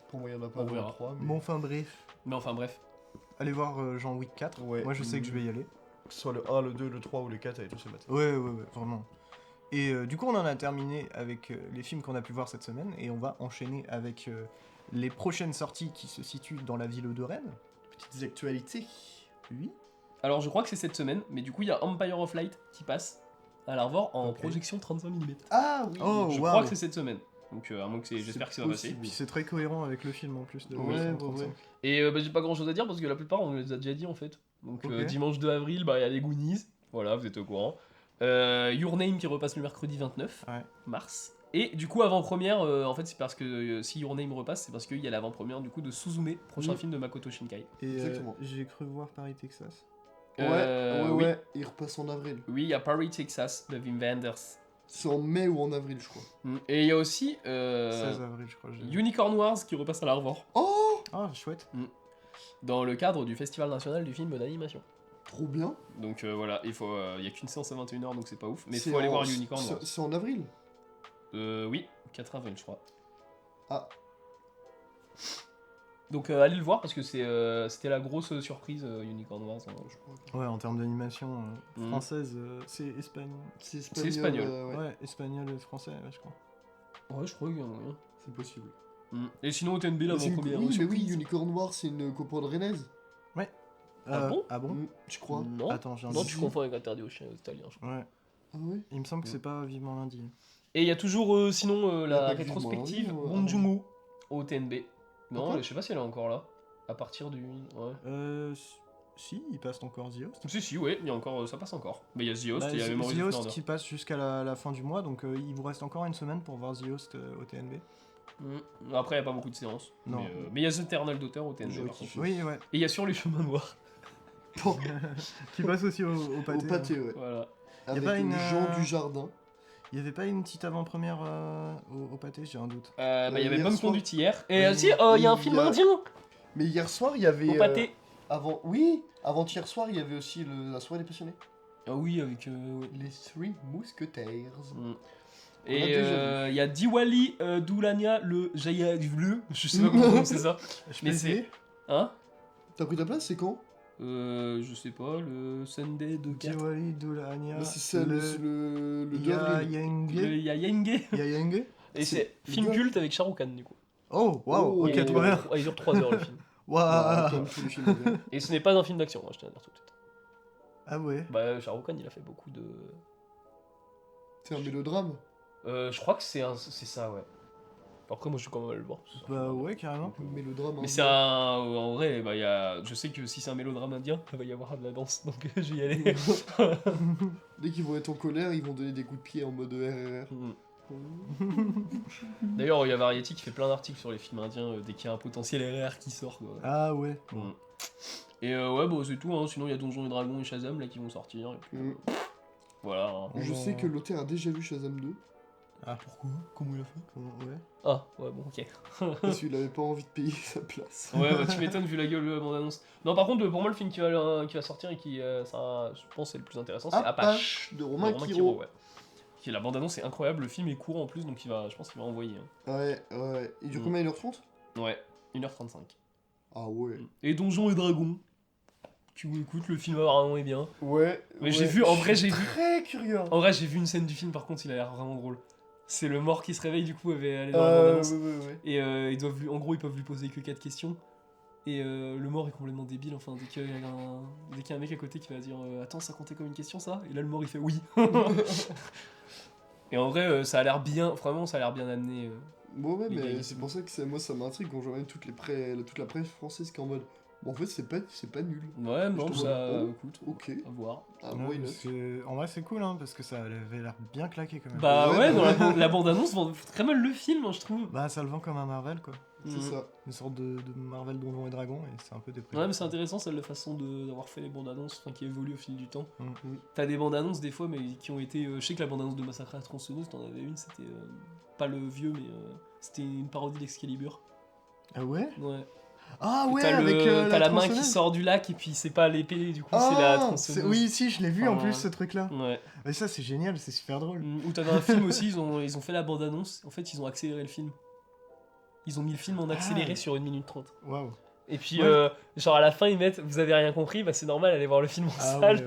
Pour moi, il y en a pas On dans le verra. 3, mais... Bon, enfin bref. Mais enfin bref. Allez voir Jean Wick 4. Ouais. Moi je sais que je vais y aller. Que ce soit le 1, le 2, le 3 ou le 4, avec tous ces maths. Ouais, vraiment. Et du coup, on en a terminé avec les films qu'on a pu voir cette semaine. Et on va enchaîner avec les prochaines sorties qui se situent dans la ville de Rennes. Petites actualités. Oui. Alors je crois que c'est cette semaine, mais du coup il y a Empire of Light qui passe à la revoir en Ok. projection 35 mm. Ah oui. Oh, Je waouh. crois que c'est cette semaine. Donc à moins que j'espère que ça va passer. possible. Puis c'est très cohérent avec le film en plus. De Oui, 1935. Et j'ai pas grand chose à dire parce que la plupart on les a déjà dit en fait. Donc Ok. dimanche 2 avril, bah il y a les Goonies. Voilà, vous êtes au courant. Your Name qui repasse le mercredi 29 Ouais. mars. Et du coup avant-première, en fait c'est parce que si Your Name repasse, c'est parce qu'il y a l'avant-première du coup de Suzume, prochain Oui. film de Makoto Shinkai. Et Exactement. j'ai cru voir Paris, Texas. Oui. Ouais, il repasse en avril. Oui, il y a Paris, Texas de Wim Wenders. C'est en mai ou en avril, je crois. Et il y a aussi 16 avril, je crois. Unicorn Wars qui repasse à l'Arvor. Oh, Ah, chouette. Dans le cadre du Festival National du Film d'Animation. trop bien. Donc voilà, il y a qu'une séance à 21h, donc c'est pas ouf. Mais il C'est faut aller en- voir Unicorn Wars. C'est en avril. Oui, 4 avril, je crois. Ah, Donc allez le voir parce que c'était la grosse surprise Unicorn Wars. Hein. je crois. Ouais, en termes d'animation Mhm. française, c'est espagnol. C'est espagnol. ouais. Ouais, espagnol et français, ouais, je crois. Ouais, je crois qu'il y en a moyen. C'est possible. Et sinon, au TNB, Mais c'est une- l'avant-première. oui, mais oui, surprise. Unicorn Wars, c'est une coprode rennaise. Ah bon Ah bon Je crois. Non, Attends, j'ai un non doute. tu confonds avec Interdit aux chiens italiens, je crois. Ouais, Ah ouais. il me semble que c'est pas Vivement Lundi. Et il y a toujours, sinon, Il y a la pas que rétrospective Vivement Lundi, Bong Joon-ho au TNB. Non, Encore je sais pas si elle est encore là. À partir du... Ouais. Si, il passe encore The Host. Si, ouais, il y a encore, ça passe encore. Mais il y a The Host Bah, et il y a Memories The of Host Murder. qui passe jusqu'à la fin du mois, donc il vous reste encore une semaine pour voir The Host au TNB. Après, il n'y a pas beaucoup de séances. Non. Mais il y a The Eternal Daughter au TNB. J'aurais par contre. kiffé. Oui, ouais. Et il y a Sur les chemins noirs. Bon, Qui passe aussi au au pâté. pâté, ouais. Voilà. Avec pas une, Jean du Jardin. Il y avait pas une petite avant-première au pâté, j'ai un doute. Il y avait hier Bonne soir- Conduite hier. Et Oui. si, il y a un film Il y a- indien Mais hier soir, il y avait. au pâté. Avant-hier soir, il y avait aussi la soirée des passionnés. Ah oui, avec... oui. Les Three Mousquetaires. Mm. On a Et déjà il y a Diwali Doulania le Jaya le, je sais pas comment c'est ça. Je Mais peux c'est- essayer Hein T'as pris ta place, c'est quand Je sais pas, le Sunday de 4. Diwali, Doulania, Bah, c'est ça, le 2 avril. Le Yayenge. Yayenge. Et c'est C'est film bien. culte avec Shah Rukh Khan du coup. Oh, waouh, Oh, ok, Et trop bien. il dure 3 heures le film. Bah, Waouh. comme tous les films indiens. Et ce n'est pas un film d'action, hein, je tiens à dire tout de suite. Ah ouais. Bah Shah Rukh Khan il a fait beaucoup de... C'est un mélodrame. Je crois que c'est ça, ouais. Après moi je suis quand même allé le voir. Bah ouais, carrément. Un mélodrame. Mais c'est un... En vrai, bah, je sais que si c'est un mélodrame indien, il va y avoir de la danse, donc je vais y aller. Dès qu'ils vont être en colère, ils vont donner des coups de pied en mode RRR. D'ailleurs, il y a Variety qui fait plein d'articles sur les films indiens dès qu'il y a un potentiel RR qui sort. Quoi. Ah ouais. Mm. Et ouais, bon, c'est tout. Hein. Sinon, il y a Donjons et Dragons et Shazam là qui vont sortir. Et puis, Mm. voilà. Hein. Je On sais va- que l'auteur a déjà vu Shazam 2, Ah pourquoi? Comment il a fait? Ouais. Ah, ouais, bon, ok. parce qu'il avait pas envie de payer sa place. Ouais, bah, tu m'étonnes vu la gueule de la bande-annonce. Non, par contre, pour moi, le film qui va sortir et qui, ça, je pense, c'est le plus intéressant, c'est Apache. de Romain de Quiro. ouais. La bande-annonce est incroyable, le film est court en plus, donc je pense qu'il va envoyer. Hein. Ouais. Il dure Mm. combien, 1h30 Ouais, 1h35. Ah ouais. Et Donjons et Dragons. Tu écoutes, le film apparemment est bien. Ouais. Mais j'ai vu, en vrai, Je suis j'ai vu. très curieux. En vrai, j'ai vu une scène du film, par contre, il a l'air vraiment drôle. C'est le mort qui se réveille, du coup, elle est dans la Ouais, bande-annonce. ouais. Et en gros, ils peuvent lui poser que 4 questions. Et le mort est complètement débile. Enfin, dès qu'il y a un mec à côté qui va dire attends, ça comptait comme une question, ça? Et là, le mort, il fait oui. Et en vrai, ça a l'air bien, vraiment, ça a l'air bien amené. Bon, ouais, Il mais gagne. c'est pour ça que moi ça m'intrigue quand je vois même toute la presse française qui est en mode. Bon, en fait, c'est pas nul. Ouais, non, te ça, vois, oh, écoute, Ok. à voir. Ah, Ouais, why not parce que- en vrai, c'est cool, hein, parce que ça avait l'air bien claqué quand même. Bah Ouais, ouais, bah dans ouais. la bande-annonce vend très mal le film, hein, je trouve. Bah, ça le vend comme un Marvel, quoi. C'est Mm. ça. Une sorte de Marvel Donjons et Dragons, et c'est un peu déprimant. Ouais, mais c'est intéressant, celle de façon d'avoir fait les bandes annonces, enfin, qui évoluent au fil du temps. Mm. T'as des bandes annonces des fois, mais qui ont été. Je sais que la bande annonce de Massacre à la tronçonneuse, t'en avais une, c'était pas le vieux, mais c'était une parodie d'Excalibur. Ah ouais? Ouais. Ah ouais, T'as avec t'as la main qui tronçonneuse. sort du lac, et puis c'est pas l'épée, du coup, c'est la Ah, tronçonneuse. oui, si, je l'ai vu en Enfin, plus, ce truc-là. Ouais. Mais ça, c'est génial, c'est super drôle. Ou t'avais un film aussi, ils ont fait la bande annonce, en fait, ils ont accéléré le film. Ils ont mis le film en accéléré Ah. sur 1 minute 30. Waouh. Et puis, Ouais. genre à la fin, ils mettent vous avez rien compris, bah c'est normal, allez voir le film en Ah salle.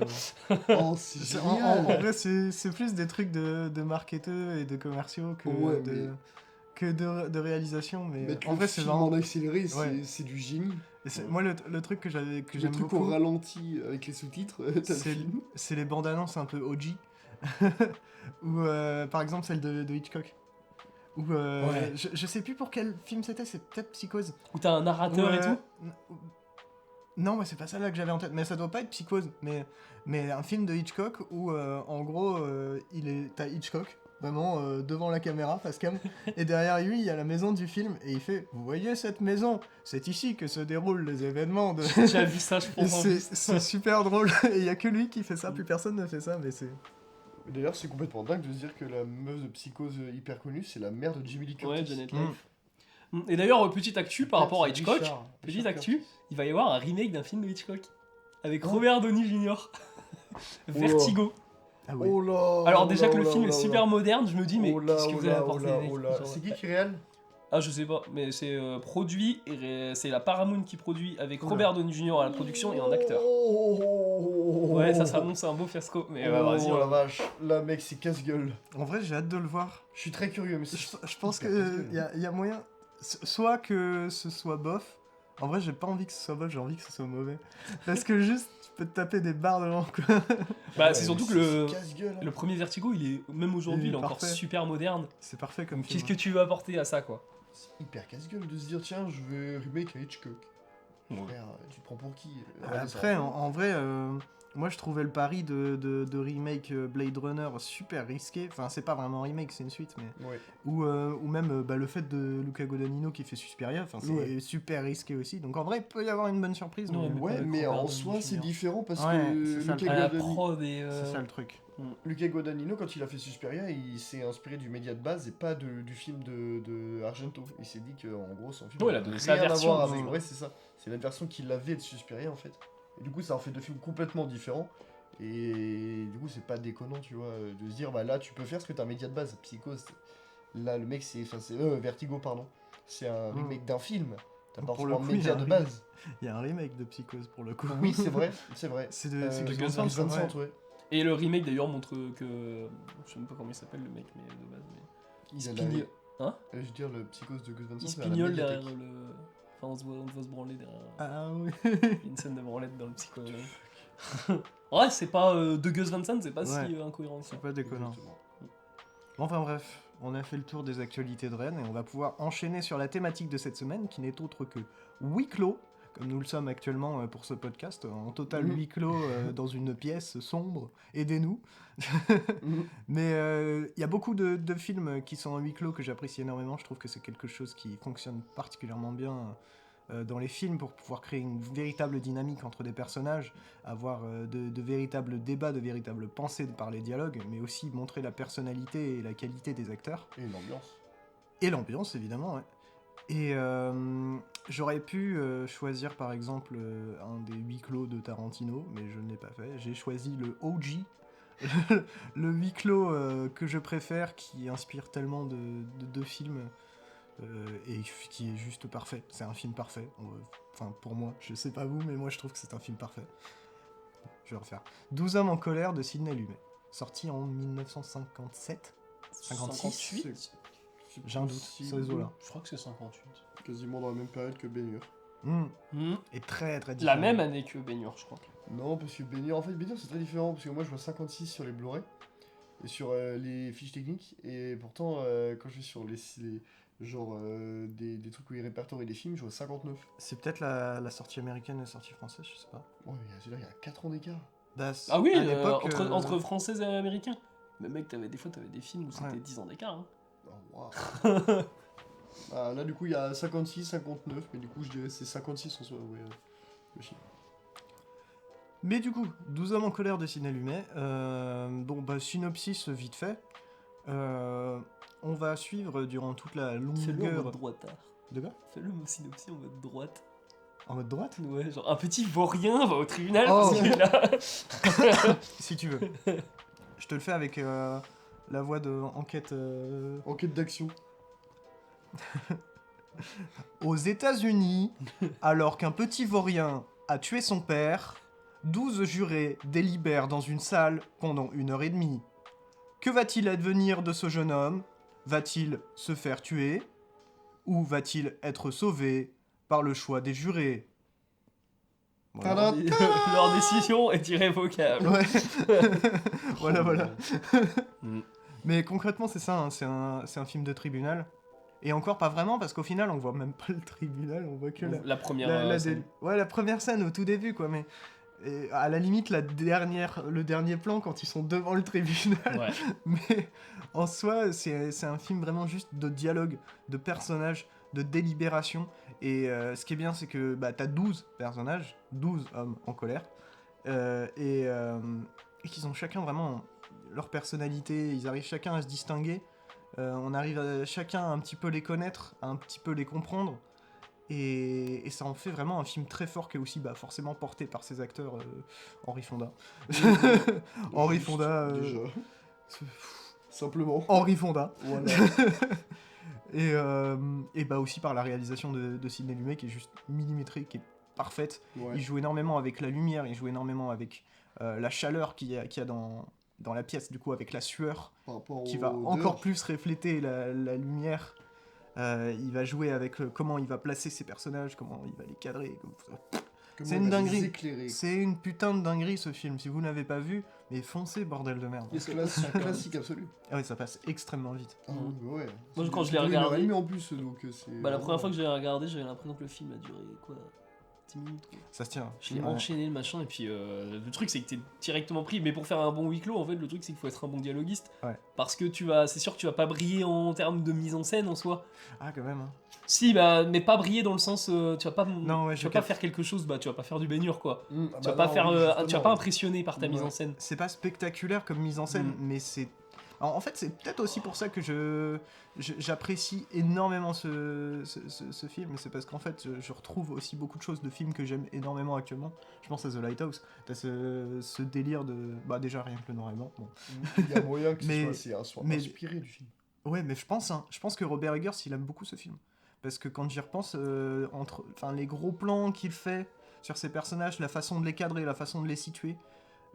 ouais, ouais. Oh, c'est C'est- génial. en vrai, c'est plus des trucs de marketeurs et de commerciaux que, Ouais, de réalisation. Mais Mettre en le vrai, c'est film vraiment. en accéléré, Ouais. c'est du génie. et moi, le truc que Le j'aime truc beaucoup, au ralenti avec les sous-titres, t'as le c'est film. c'est les bandes annonces un peu OG. Ou par exemple celle de Hitchcock. Ou Ouais. je sais plus pour quel film c'était, c'est peut-être Psychose. Où t'as un narrateur et Ou, tout. Non, moi c'est pas ça là que j'avais en tête, mais ça doit pas être Psychose, mais un film de Hitchcock où en gros t'as Hitchcock vraiment devant la caméra, face cam. Et derrière lui, il y a la maison du film, et il fait « Vous voyez cette maison? C'est ici que se déroulent les événements de... » J'ai déjà vu ça, je Et pense. En plus. c'est super drôle, et il y a que lui qui fait ça, plus personne ne fait ça, mais c'est... D'ailleurs, c'est complètement dingue de se dire que la meuf de Psychose hyper connue, c'est la mère de Jimmy Lee Curtis. Ouais, Janet Mm. Leigh. Et d'ailleurs, petite actu par rapport à C'est Hitchcock, Richard petite Curtis. actu, il va y avoir un remake d'un film de Hitchcock avec Oh. Robert Downey Jr. Vertigo. Ah oui. Oh là. Alors oh déjà là, que le oh là, film oh est là, super moderne, je me dis mais oh là, qu'est-ce que oh vous avez là, apporté oh là, les mecs oh là. Genre, C'est qui réel? Ah je sais pas, mais c'est produit et c'est la Paramount qui produit avec Oula. Robert Downey Jr. à la production et un acteur. Oh. Ouais, ça s'annonce un beau fiasco, mais vas-y. Oh la hein. vache, là mec, c'est casse-gueule. En vrai, j'ai hâte de le voir. Je suis très curieux, mais Je, c'est. je pense hyper qu'il casse-gueule. y a moyen... Soit que ce soit bof. En vrai, j'ai pas envie que ce soit bof, j'ai envie que ce soit mauvais. Parce que juste, tu peux te taper des barres devant, quoi. Bah Ouais, c'est surtout mais que le, c'est casse-gueule, hein. le premier Vertigo, il est même aujourd'hui, Il il est est encore parfait. super moderne. C'est parfait comme Qu'est-ce film. que tu veux apporter à ça quoi? C'est hyper casse-gueule de se dire tiens, je vais remake à Hitchcock. Ouais. Frère, tu te prends pour qui? Après, en vrai, moi je trouvais le pari de remake Blade Runner super risqué. Enfin, c'est pas vraiment un remake, c'est une suite, mais. Ouais. Ou même le fait de Luca Guadagnino qui fait Suspiria, enfin, c'est Ouais. super risqué aussi. Donc en vrai, il peut y avoir une bonne surprise. Ouais, mais- mais Ouais, avec mais Robert en Downey soi, Jr. c'est différent parce Ouais, que c'est ça le Luca truc. À la Guadagnino, prod et C'est ça le truc. Luca Guadagnino, quand il a fait Suspiria, il s'est inspiré du média de base et pas du film de Argento. Il s'est dit qu'en gros, son film Ouais, il a n'avait donné sa rien à version, voir avec. ouais. Ouais, c'est ça. C'est la version qu'il avait de Suspiria en fait. Et du coup, ça en fait deux films complètement différents. Et du coup, c'est pas déconnant, tu vois, de se dire, bah là, tu peux faire ce que t'as un média de base. Psychose, là, le mec, c'est. Enfin, c'est. Vertigo, pardon. C'est un Mm. remake d'un film. T'as pas Pour forcément le un coup, il y a média un de remake. base. Il y a un remake de Psychose pour le coup. Oui, c'est vrai, c'est vrai. C'est de de Gus Gus Van Gus Sant, Van ouais. Sant, ouais. Et le remake d'ailleurs montre que. Je sais même pas comment il s'appelle le mec, mais de base. Mais... Il a Spignole. Hein Je veux dire, le Psychose de Gus Van Sant, Il c'est à la spignole derrière médiathèque. le. Enfin, on doit se branler derrière. Ah oui. Il y a une scène de branlette dans le psycho. Ouais, c'est pas de Gus Van Sant, c'est pas Ouais. si incohérent. ça. C'est pas déconnant. Exactement. Enfin bref, on a fait le tour des actualités de Rennes et on va pouvoir enchaîner sur la thématique de cette semaine qui n'est autre que huis clos, comme nous le sommes actuellement pour ce podcast, en total Mhm. huis clos dans une pièce sombre. Aidez-nous. Mhm. Mais il y a beaucoup de films qui sont en huis clos que j'apprécie énormément. Je trouve que c'est quelque chose qui fonctionne particulièrement bien dans les films pour pouvoir créer une véritable dynamique entre des personnages, avoir de véritables débats, de véritables pensées par les dialogues, mais aussi montrer la personnalité et la qualité des acteurs. Et une ambiance. Et l'ambiance, évidemment, ouais. Et j'aurais pu choisir, par exemple, un des huis clos de Tarantino, mais je ne l'ai pas fait. J'ai choisi le OG, le huis clos que je préfère, qui inspire tellement de films, et qui est juste parfait. C'est un film parfait. Enfin, pour moi, je sais pas vous, mais moi je trouve que c'est un film parfait. Je vais refaire. 12 hommes en colère de Sidney Lumet, sorti en 1957. 56. J'ai un doute, possible. c'est les eaux-là. Je crois que c'est 58. Quasiment dans la même période que Baigneur. Et très très La différent. même année que Baigneur, je crois. Non, parce que Baigneur, en fait, Baigneur c'est très différent, parce que moi je vois 56 sur les Blu-ray et sur les fiches techniques, et pourtant, quand je vais sur des trucs où ils répertorient les films, je vois 59. C'est peut-être la sortie américaine et la sortie française, je sais pas. Ouais, mais là, il y a 4 ans d'écart. Bah, Ah oui, à l'époque, entre français et américain. Mais mec, des fois, t'avais des films où c'était Ouais. 10 ans d'écart. Hein. Oh, waouh. Ah, là, du coup, il y a 56, 59, mais du coup, je dirais c'est 56 en soi, ouais, le chiffre. Mais du coup, 12 hommes en colère de Sidney Lumet. Bon, bah, synopsis vite fait. On va suivre durant toute la Fais-le en longueur... mode droitard. De quoi? Fais-le synopsis en mode droite. En mode droite? Ouais, genre un petit vaurien va au tribunal Oh. parce qu'il a... Si tu veux. Je te le fais avec la voix de enquête... Enquête d'action. Aux États-Unis, alors qu'un petit vaurien a tué son père, 12 jurés délibèrent dans une salle pendant 1h30. Que va-t-il advenir de ce jeune homme? Va-t-il se faire tuer? Ou va-t-il être sauvé par le choix des jurés? Voilà. Tadam. Leur décision est irrévocable. Ouais. voilà. Mm. Mais concrètement, c'est ça, hein, c'est un film de tribunal. Et encore pas vraiment, parce qu'au final, on voit même pas le tribunal, on voit que La première la scène. ouais, la première scène au tout début, quoi. Mais Et à la limite, le dernier plan quand ils sont devant le tribunal. Ouais. Mais en soi, c'est un film vraiment juste de dialogue, de personnages, de délibération. Et ce qui est bien, c'est que t'as 12 personnages, 12 hommes en colère, et qu'ils ont chacun vraiment leur personnalité, ils arrivent chacun à se distinguer, on arrive à chacun à un petit peu les connaître, à un petit peu les comprendre. Et ça en fait vraiment un film très fort qui est aussi forcément porté par ses acteurs. Henry Fonda. Henry Juste, Fonda. déjà. Simplement. Henry Fonda. Voilà. Et aussi par la réalisation de Sidney Lumet qui est juste millimétrée, qui est parfaite. Ouais. Il joue énormément avec la lumière, il joue énormément avec la chaleur qu'il y a dans la pièce, du coup avec la sueur Par rapport qui aux va odeurs. encore plus refléter la lumière. Il va jouer avec comment il va placer ses personnages, comment il va les cadrer. Comment c'est on une va les dinguerie. éclairer. C'est une putain de dinguerie ce film. Si vous n'avez pas vu, mais foncez, bordel de merde. Classique absolu. Ah ouais, ça passe extrêmement vite. Ah, ouais. Moi, quand je l'ai C'est regardé- 1h30 en plus, donc c'est. Bah, la première fois que j'ai regardé, j'avais l'impression que le film a duré quoi 10 minutes quoi. Ça se tient. Je l'ai Ouais. enchaîné le machin, et puis le truc c'est que t'es directement pris. Mais pour faire un bon huis clos, en fait, le truc c'est qu'il faut être un bon dialoguiste. Ouais. Parce que c'est sûr que tu vas pas briller en termes de mise en scène en soi. Ah, quand même. Hein. Si, mais pas briller dans le sens, tu vas pas, Non, ouais, tu je vas pas capte. faire quelque chose, tu vas pas faire du baignure quoi. Ah Tu vas bah pas non, faire, oui, tu vas justement. pas impressionner par ta mise Ouais. en scène. C'est pas spectaculaire comme mise en scène, mais c'est. Alors, en fait, c'est peut-être aussi pour ça que j'apprécie énormément ce film. C'est parce qu'en fait, je retrouve aussi beaucoup de choses de films que j'aime énormément actuellement. Je pense à The Lighthouse. T'as ce délire de. Déjà, rien que le noir et blanc. Bon. Il y a moyen que Mais- ce soit mais- inspiré du film. Ouais, mais je pense que Robert Eggers, il aime beaucoup ce film. Parce que quand j'y repense, les gros plans qu'il fait sur ses personnages, la façon de les cadrer, la façon de les situer,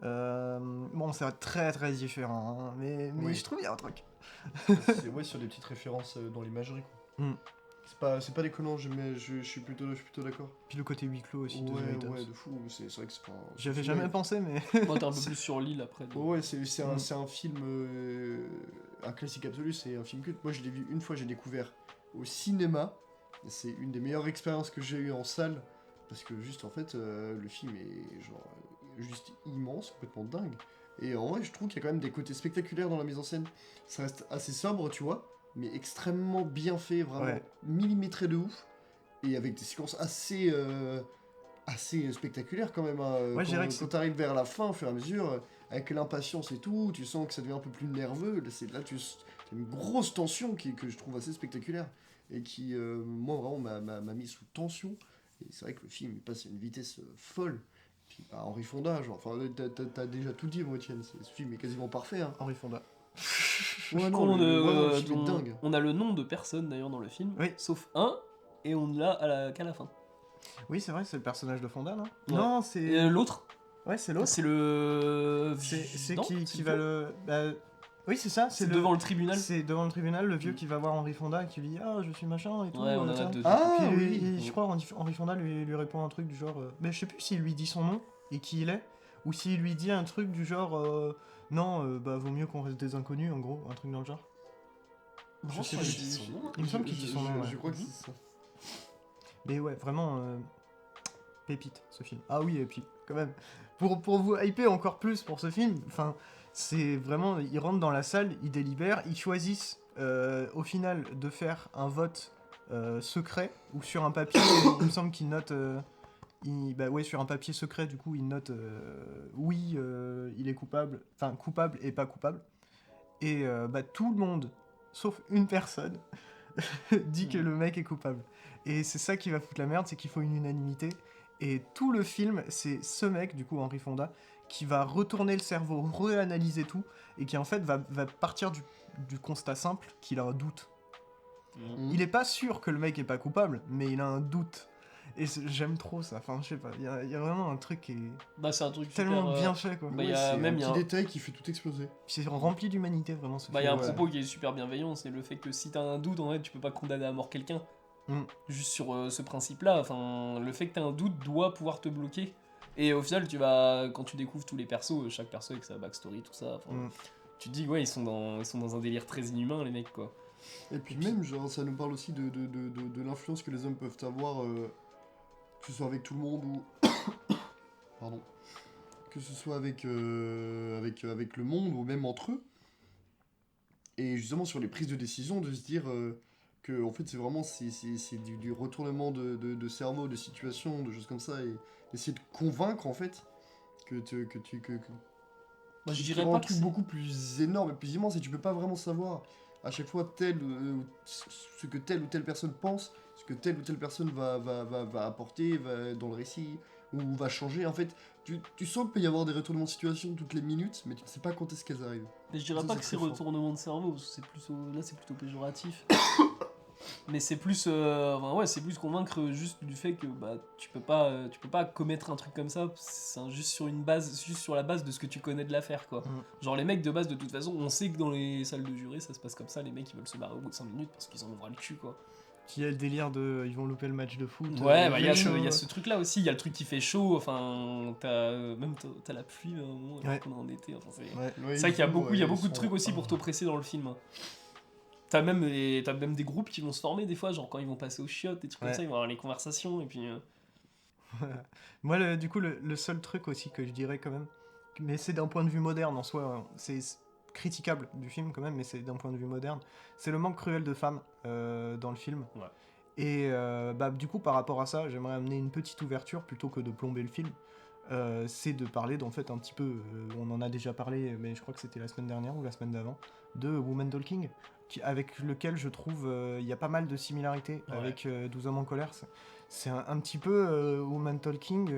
c'est très très différent, hein, mais Oui. je trouve qu'il y a un truc. Ouais, sur des petites références dans l'imagerie. Quoi. Mm. C'est pas déconnant, je suis plutôt d'accord. Puis le côté huis clos aussi de The Lighthouse. Ouais, de fou. C'est vrai que c'est pas. J'avais c'est- jamais pensé, mais. Moi, t'es un peu plus sur l'île après. donc. Ouais, c'est un film, un classique absolu, c'est un film culte. Moi, je l'ai vu une fois, j'ai découvert au cinéma. C'est une des meilleures expériences que j'ai eues en salle. Parce que juste, en fait, le film est genre juste immense, complètement dingue. Et en vrai, je trouve qu'il y a quand même des côtés spectaculaires dans la mise en scène. Ça reste assez sobre, tu vois, mais extrêmement bien fait, vraiment Ouais. millimétré de ouf. Et avec des séquences assez spectaculaires quand même. Hein. Ouais, je dirais que Quand t'arrives vers la fin, au fur et à mesure, avec l'impatience et tout, tu sens que ça devient un peu plus nerveux. Là, t'as une grosse tension que je trouve assez spectaculaire. Et qui, moi, vraiment, m'a mis sous tension. Et c'est vrai que le film, il passe à une vitesse folle. Puis, Henry Fonda, genre, enfin, t'as déjà tout dit, moi, Etienne. Ce film est quasiment parfait. Hein. Henry Fonda. Ouais, Qu'on, le film est dont- dingue. on a le nom de personne d'ailleurs dans le film, Oui. sauf un, et on l'a qu'à la fin. Oui, c'est vrai, c'est le personnage de Fonda, non Ouais. Non, Et c'est. l'autre, Ouais, c'est l'autre. c'est le. C'est Non, qui c'est va le le. Oui, c'est ça. C'est devant le tribunal. C'est devant le tribunal, le vieux Mm. qui va voir Henry Fonda et qui lui dit ah je suis machin et tout. Ouais, on en a tiens. deux. Ah, Puis oui. je crois Henry Fonda lui répond un truc du genre mais je sais plus s'il lui dit son nom et qui il est ou s'il lui dit un truc du genre non vaut mieux qu'on reste des inconnus en gros, un truc dans le genre. Non, je sais je plus. dis son nom. Il me semble qu'il dit son nom. Je Ouais. crois que c'est ça. Mais ouais, vraiment pépite ce film. Ah oui, et puis quand même pour vous hyper encore plus pour ce film, enfin c'est vraiment ils rentrent dans la salle, ils délibèrent, ils choisissent au final de faire un vote secret ou sur un papier, il me semble qu'ils notent sur un papier secret du coup ils notent oui, il est coupable, enfin coupable et pas coupable. Et tout le monde sauf une personne dit que le mec est coupable. Et c'est ça qui va foutre la merde, c'est qu'il faut une unanimité. Et tout le film, c'est ce mec, du coup, Henry Fonda, qui va retourner le cerveau, réanalyser tout, et qui en fait va partir du constat simple qu'il a un doute. Il est pas sûr que le mec est pas coupable, mais il a un doute. Et j'aime trop ça, enfin je sais pas, il y a vraiment un truc qui est Bah, c'est un truc tellement super, bien fait quoi. bah, il y a c'est même, un il y a petit un- détail qui fait tout exploser. Puis c'est rempli d'humanité vraiment ce Bah, il y a un film. Ouais. propos qui est super bienveillant, c'est le fait que si t'as un doute, en fait, tu peux pas condamner à mort quelqu'un. Mm. Juste sur ce principe-là, enfin, le fait que t'as un doute doit pouvoir te bloquer. Et au final, quand tu découvres tous les persos, chaque perso avec sa backstory, tout ça, enfin, Mm. tu te dis, ouais, ils sont dans un délire très inhumain, les mecs, quoi. Et puis même, genre, ça nous parle aussi de l'influence que les hommes peuvent avoir, que ce soit avec tout le monde ou... pardon, que ce soit avec le monde ou même entre eux. Et justement sur les prises de décision, de se dire que en fait c'est vraiment du retournement de cerveau, de situation, de choses comme ça, et essayer de convaincre en fait que Moi, je qui dirais rend pas un que truc c'est... beaucoup plus énorme et plus immense, et tu peux pas vraiment savoir à chaque fois ce que telle ou telle personne pense, ce que telle ou telle personne va apporter dans le récit, ou va changer. En fait, tu sens qu'il peut y avoir des retournements de situation toutes les minutes, mais tu ne sais pas quand est-ce qu'elles arrivent. Mais je dirais Ça, pas c'est que c'est très fort. retournement de cerveau, parce que c'est plutôt péjoratif. Mais c'est plus, enfin, ouais, c'est plus convaincre juste du fait que bah, tu peux pas commettre un truc comme ça, juste sur la base de ce que tu connais de l'affaire, quoi. Genre les mecs de base, de toute façon, on sait que dans les salles de jurés, ça se passe comme ça, les mecs ils veulent se barrer au bout de 5 minutes parce qu'ils en ont ras le cul, quoi. Puis il y a le délire de ils vont louper le match de foot. Ouais, bah il y a chaud. ce truc là aussi, il y a le truc qui fait chaud, enfin, t'as la pluie à un moment, alors Ouais. qu'on est en été, enfin c'est... Ouais. Ouais, C'est vrai qu'il y a ils beaucoup, il y a sont- beaucoup de trucs aussi pour t'oppresser dans le film. T'as même des groupes qui vont se former des fois, genre quand ils vont passer aux chiottes, des trucs comme Ouais. ça, ils vont avoir les conversations, et puis... Moi, du coup, le seul truc aussi que je dirais quand même, mais c'est d'un point de vue moderne en soi, c'est critiquable du film quand même, mais c'est d'un point de vue moderne, c'est le manque cruel de femmes dans le film. Ouais. Et bah, du coup, par rapport à ça, j'aimerais amener une petite ouverture plutôt que de plomber le film. C'est de parler d'en fait un petit peu, on en a déjà parlé, mais je crois que c'était la semaine dernière ou la semaine d'avant, de Woman Talking, avec lequel je trouve il y a pas mal de similarités Ouais. avec 12 hommes en colère. C'est un petit peu Woman Talking.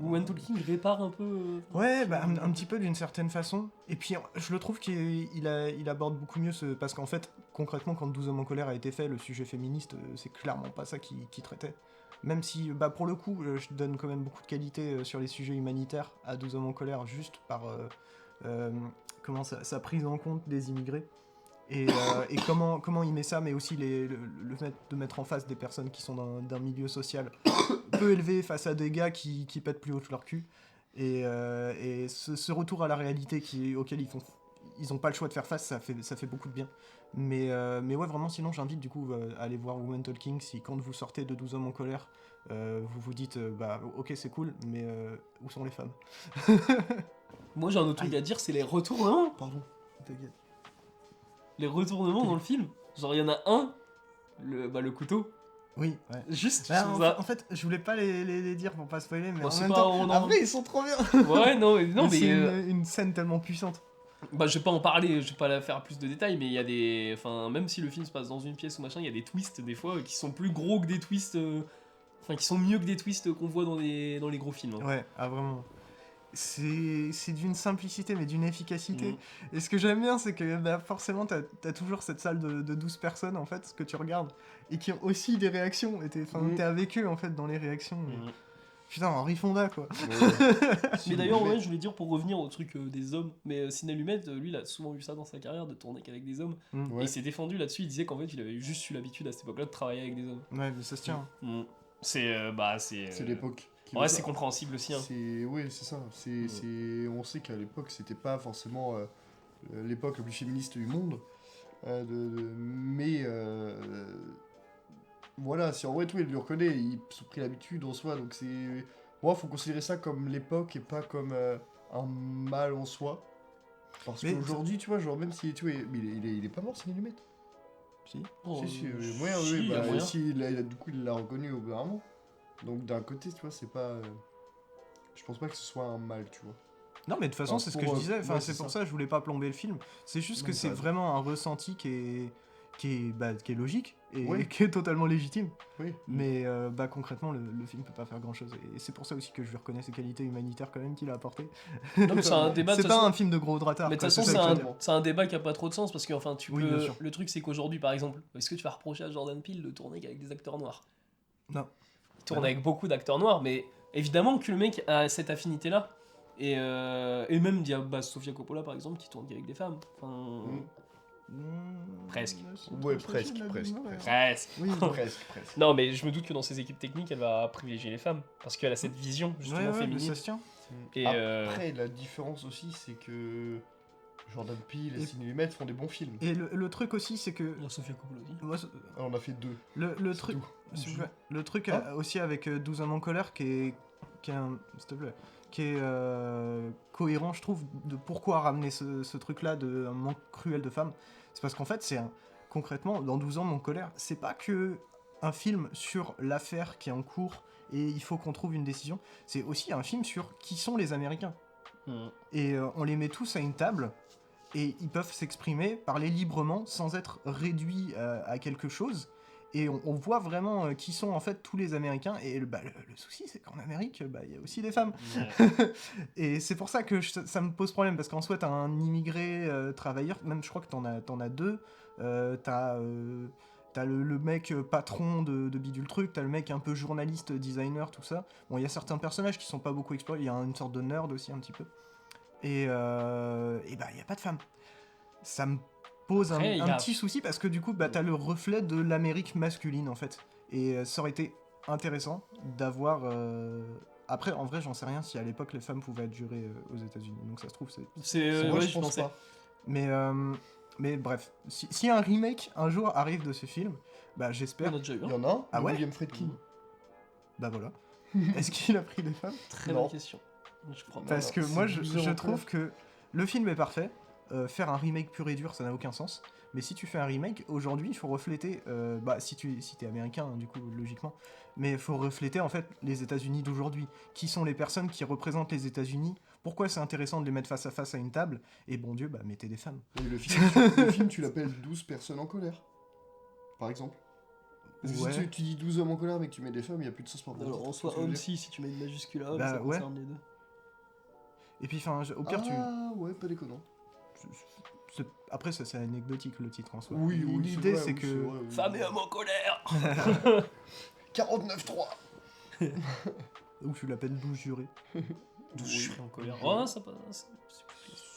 Woman Talking répare un peu... Ouais, bah, un petit peu d'une certaine façon. Et puis je le trouve qu'il aborde beaucoup mieux parce qu'en fait, concrètement, quand 12 hommes en colère a été fait, le sujet féministe, c'est clairement pas ça qui traitait. Même si, bah, pour le coup, je donne quand même beaucoup de qualité sur les sujets humanitaires à 12 hommes en colère, juste par comment sa prise en compte des immigrés. Et comment il met ça, mais aussi le fait de mettre en face des personnes qui sont d'un milieu social peu élevé face à des gars qui pètent plus haut que leur cul. Et ce retour à la réalité auquel ils ont pas le choix de faire face, ça fait beaucoup de bien. Mais ouais, vraiment, sinon j'invite du coup à aller voir Woman Talking si quand vous sortez de 12 hommes en colère, vous vous dites bah ok c'est cool, mais où sont les femmes? Moi j'ai un autre truc à dire, c'est les retournements. Pardon, t'inquiète. Les retournements dans le film. Genre il y en a un, le couteau, Oui, ouais. juste Bah, sur en, ça. en fait, je voulais pas les dire pour pas spoiler, mais Bon, en c'est même pas- temps, on en- après ils sont trop bien. Ouais, non, mais C'est une scène tellement puissante. bah, je vais pas en parler, je vais pas la faire plus de détails, mais il y a des... Enfin, même si le film se passe dans une pièce ou machin, il y a des twists, des fois, qui sont plus gros que des twists... Enfin, qui sont mieux que des twists qu'on voit dans les gros films. Hein. Ouais, ah vraiment. C'est d'une simplicité, mais d'une efficacité. Mhm. Et ce que j'aime bien, c'est que bah, forcément, t'as toujours cette salle de 12 personnes, en fait, que tu regardes, et qui ont aussi des réactions. Et t'es avec eux, en fait, dans les réactions. Mhm. Putain, Henri Fonda, quoi. Mais d'ailleurs, ouais, je voulais dire, pour revenir au truc des hommes, mais Sidney Lumet, lui, il a souvent eu ça dans sa carrière, de tourner qu'avec des hommes. Et Ouais. il s'est défendu là-dessus, il disait qu'en fait, il avait juste eu l'habitude à cette époque-là de travailler avec des hommes. Ouais, mais ça se tient. Mhm. C'est C'est l'époque. qui Ouais, veut c'est ça. compréhensible aussi. Hein. Oui, c'est ça. On sait qu'à l'époque, c'était pas forcément l'époque la plus féministe du monde. Mais voilà, si en vrai, tout, il lui reconnaît, ils se sont pris l'habitude en soi. Donc c'est. Moi, faut considérer ça comme l'époque et pas comme un mal en soi. Parce Mais qu'aujourd'hui, tu vois, genre, même si tu vois, mais il est pas mort, Sidney Lumet. Si. Oh, Si, si, moyen, il oui, y a bah, moyen. si, du coup, il l'a reconnu au bout d'un moment. Donc d'un côté, tu vois, c'est pas. Je pense pas que ce soit un mal, tu vois. Non, mais de toute façon, Alors, c'est ce que pour, je disais. Enfin, ouais, c'est c'est pour ça. ça que je voulais pas plomber le film. C'est juste Non, que mais c'est t'as raison. vraiment un ressenti qui est logique et Oui. qui est totalement légitime. Oui. Mais bah, concrètement, le film peut pas faire grand chose. Et c'est pour ça aussi que je lui reconnais ses qualités humanitaires quand même qu'il a apportées. Non, mais c'est un débat de C'est toute pas façon- un film de gros dratard. Mais de quoi, toute façon, ça c'est que je veux un, dire. c'est un débat qui a pas trop de sens parce que enfin, tu Oui, peux. bien sûr. Le truc, c'est qu'aujourd'hui, par exemple, est-ce que tu vas reprocher à Jordan Peele de tourner qu'avec des acteurs noirs? Non. Il tourne Bah non. avec beaucoup d'acteurs noirs, mais évidemment que le mec a cette affinité-là. Et même, il y a Sofia Coppola, par exemple, qui tourne qu'avec des femmes. Enfin. Presque. Ouais, presque. Presque. Oui, Presque. Non, mais je me doute que dans ses équipes techniques, elle va privilégier les femmes. Parce qu'elle a cette vision, justement, ouais, mais féminine. ça se tient. Et Après, la différence aussi, c'est que Jordan Peele et Et- Sidney Lumet font des bons films. Et le truc aussi, c'est que. il y a Sofia Coppola aussi. Moi, Ah, on a fait deux. le C'est truc. tout. s'il vous plaît. Le truc Ah. aussi avec 12 hommes en colère qui s'il te plaît, qui est cohérent, je trouve, de pourquoi ramener ce truc-là de un manque cruel de femmes. C'est parce qu'en fait, concrètement, dans 12 ans, mon colère, c'est pas que un film sur l'affaire qui est en cours et il faut qu'on trouve une décision, c'est aussi un film sur qui sont les Américains. Et on les met tous à une table et ils peuvent s'exprimer, parler librement sans être réduits à quelque chose. Et on voit vraiment qui sont en fait tous les Américains. Et le souci, c'est qu'en Amérique, il y a aussi des femmes. Et c'est pour ça que ça me pose problème. Parce qu'en soi, t'as un immigré travailleur. Même, je crois que t'en as deux. T'as le mec patron de bidule truc. T'as le mec un peu journaliste, designer, tout ça. Bon, il y a certains personnages qui sont pas beaucoup explorés. Il y a une sorte de nerd aussi, un petit peu. Et il y a pas de femmes. Ça me pose un petit souci parce que du coup t'as le reflet de l'Amérique masculine en fait et ça aurait été intéressant d'avoir après en vrai j'en sais rien si à l'époque les femmes pouvaient être jurées aux États-Unis, donc ça se trouve c'est moi ouais, je pense pas. mais bref, si un remake un jour arrive de ce film, j'espère. On a déjà eu Il y en a un, Ah ouais William Friedkin. Bah voilà. Est-ce qu'il a pris des femmes? Très Non. bonne question. Je crois pas. Parce que c'est moi je 12 ans trouve que le film est parfait. Faire un remake pur et dur, ça n'a aucun sens. Mais si tu fais un remake, aujourd'hui, il faut refléter... si t'es américain, hein, du coup, logiquement. Mais il faut refléter, en fait, les États-Unis d'aujourd'hui. Qui sont les personnes qui représentent les États-Unis? Pourquoi c'est intéressant de les mettre face à une table? Et bon Dieu, mettez des femmes. Et le film, tu l'appelles 12 personnes en colère. Par exemple. Parce que Ouais. si tu dis 12 hommes en colère mais que tu mets des femmes, il n'y a plus de sens pour moi. Alors en soi, homme si tu mets une majuscule à homme, Bah, ça ouais. concerne les deux. Et puis, au pire, Ah ouais, pas déconnant. Après, ça, c'est anecdotique, le titre, en soi. Oui, L'idée, vrai, c'est oui, que... vrai, oui. Femme et homme en colère 49-3. Ou tu l'appelles 12 jurés. Je suis en colère. Ouais. Oh, ça passe.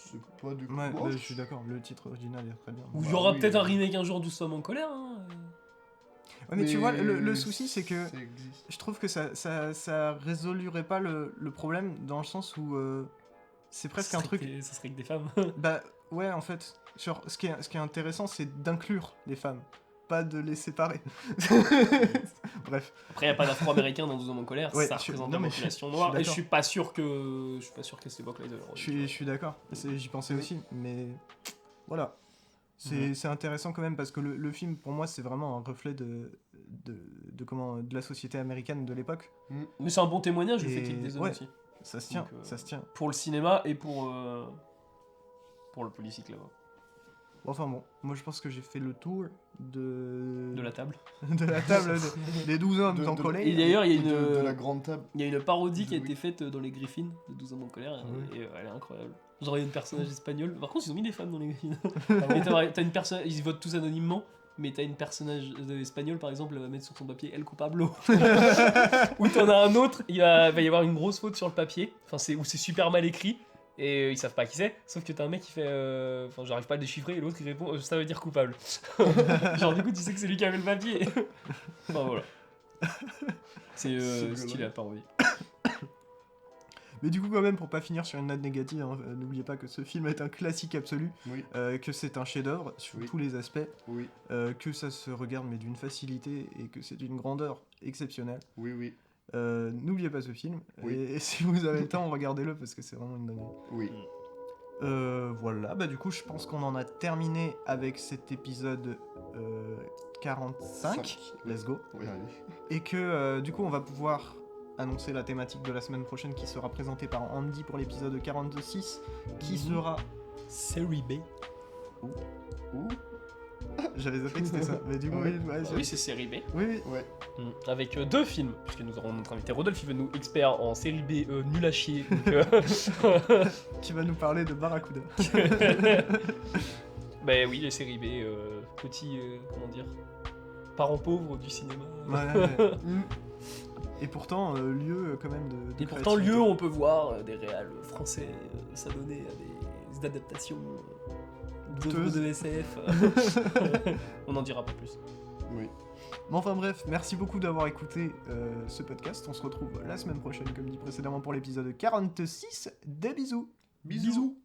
C'est pas du coup. Ouais, Oh, je suis d'accord, le titre original est très bien. Ou il y Bah aura oui, peut-être un remake un jour, 12 femmes en colère. Hein. Ouais, mais tu vois, le souci, c'est que... ça existe. Je trouve que ça résolurait pas le problème dans le sens où c'est presque un truc. Ça serait que des femmes. Bah ouais, en fait, genre, ce qui est intéressant, c'est d'inclure les femmes, pas de les séparer. Bref. Après, il n'y a pas d'afro-américain dans 12 hommes en colère, Ouais, ça je suis- représente non, la mais population je suis noire, et je d'accord. suis pas sûr qu'à cette époque-là, ils avaient le droit de Je suis d'accord, j'y pensais aussi, mais voilà. C'est intéressant quand même parce que le film, pour moi, c'est vraiment un reflet de la société américaine de l'époque. Mais c'est un bon témoignage, le Et fait qu'il y ait des hommes ouais. aussi. Ça se tient, Donc, ça se tient. Pour le cinéma et pour le politique là-bas. Enfin bon, moi je pense que j'ai fait le tour De la table. de la table des 12 hommes en Et colère. d'ailleurs, il y a De une, la grande table. il y a une parodie qui a Oui. été faite dans les Griffins de 12 hommes en colère, Ouais. et elle est incroyable. Genre, il y a une personnage espagnol. Par contre, ils ont mis des femmes dans les Griffins. Et t'as une personne, ils votent tous anonymement. Mais t'as une personnage espagnole par exemple, elle va mettre sur son papier El Culpable. Ou t'en as un autre, il va y avoir une grosse faute sur le papier, où c'est super mal écrit, et ils savent pas qui c'est, sauf que t'as un mec qui fait. J'arrive pas à le déchiffrer, et l'autre il répond ça veut dire coupable. Genre du coup tu sais que c'est lui qui avait le papier. Enfin voilà. C'est stylé à parodie. Mais du coup, quand même, pour pas finir sur une note négative, hein, n'oubliez pas que ce film est un classique absolu, Oui, que c'est un chef-d'œuvre sur Oui. tous les aspects, oui, que ça se regarde mais d'une facilité et que c'est d'une grandeur exceptionnelle. oui, oui, N'oubliez pas ce film Oui. et si vous avez le temps, regardez-le parce que c'est vraiment une dinguerie. oui. Voilà, du coup, je pense qu'on en a terminé avec cet épisode 45. Cinq. Let's go. Oui, allez. Et que du coup, on va pouvoir annoncer la thématique de la semaine prochaine qui sera présentée par Andy pour l'épisode 46 qui sera... Série B. Ouh. J'avais zappé que c'était ça. Mais du coup, Ouais. Oui, c'est série B. oui. Ouais. Avec deux films, puisque nous aurons notre invité Rodolphe, il veut nous expert en série B nul à chier. Donc, Qui va nous parler de Barracuda. bah oui, les séries B, petits, comment dire, parents pauvres du cinéma. Ouais. Et pourtant, lieu quand même de Et pourtant, créativité. lieu, on peut voir des réals français s'adonner à des adaptations Douteuses. de SF. On n'en dira pas plus. Oui. Mais enfin bref, merci beaucoup d'avoir écouté ce podcast. On se retrouve la semaine prochaine, comme dit précédemment, pour l'épisode 46. Des bisous. Bisous.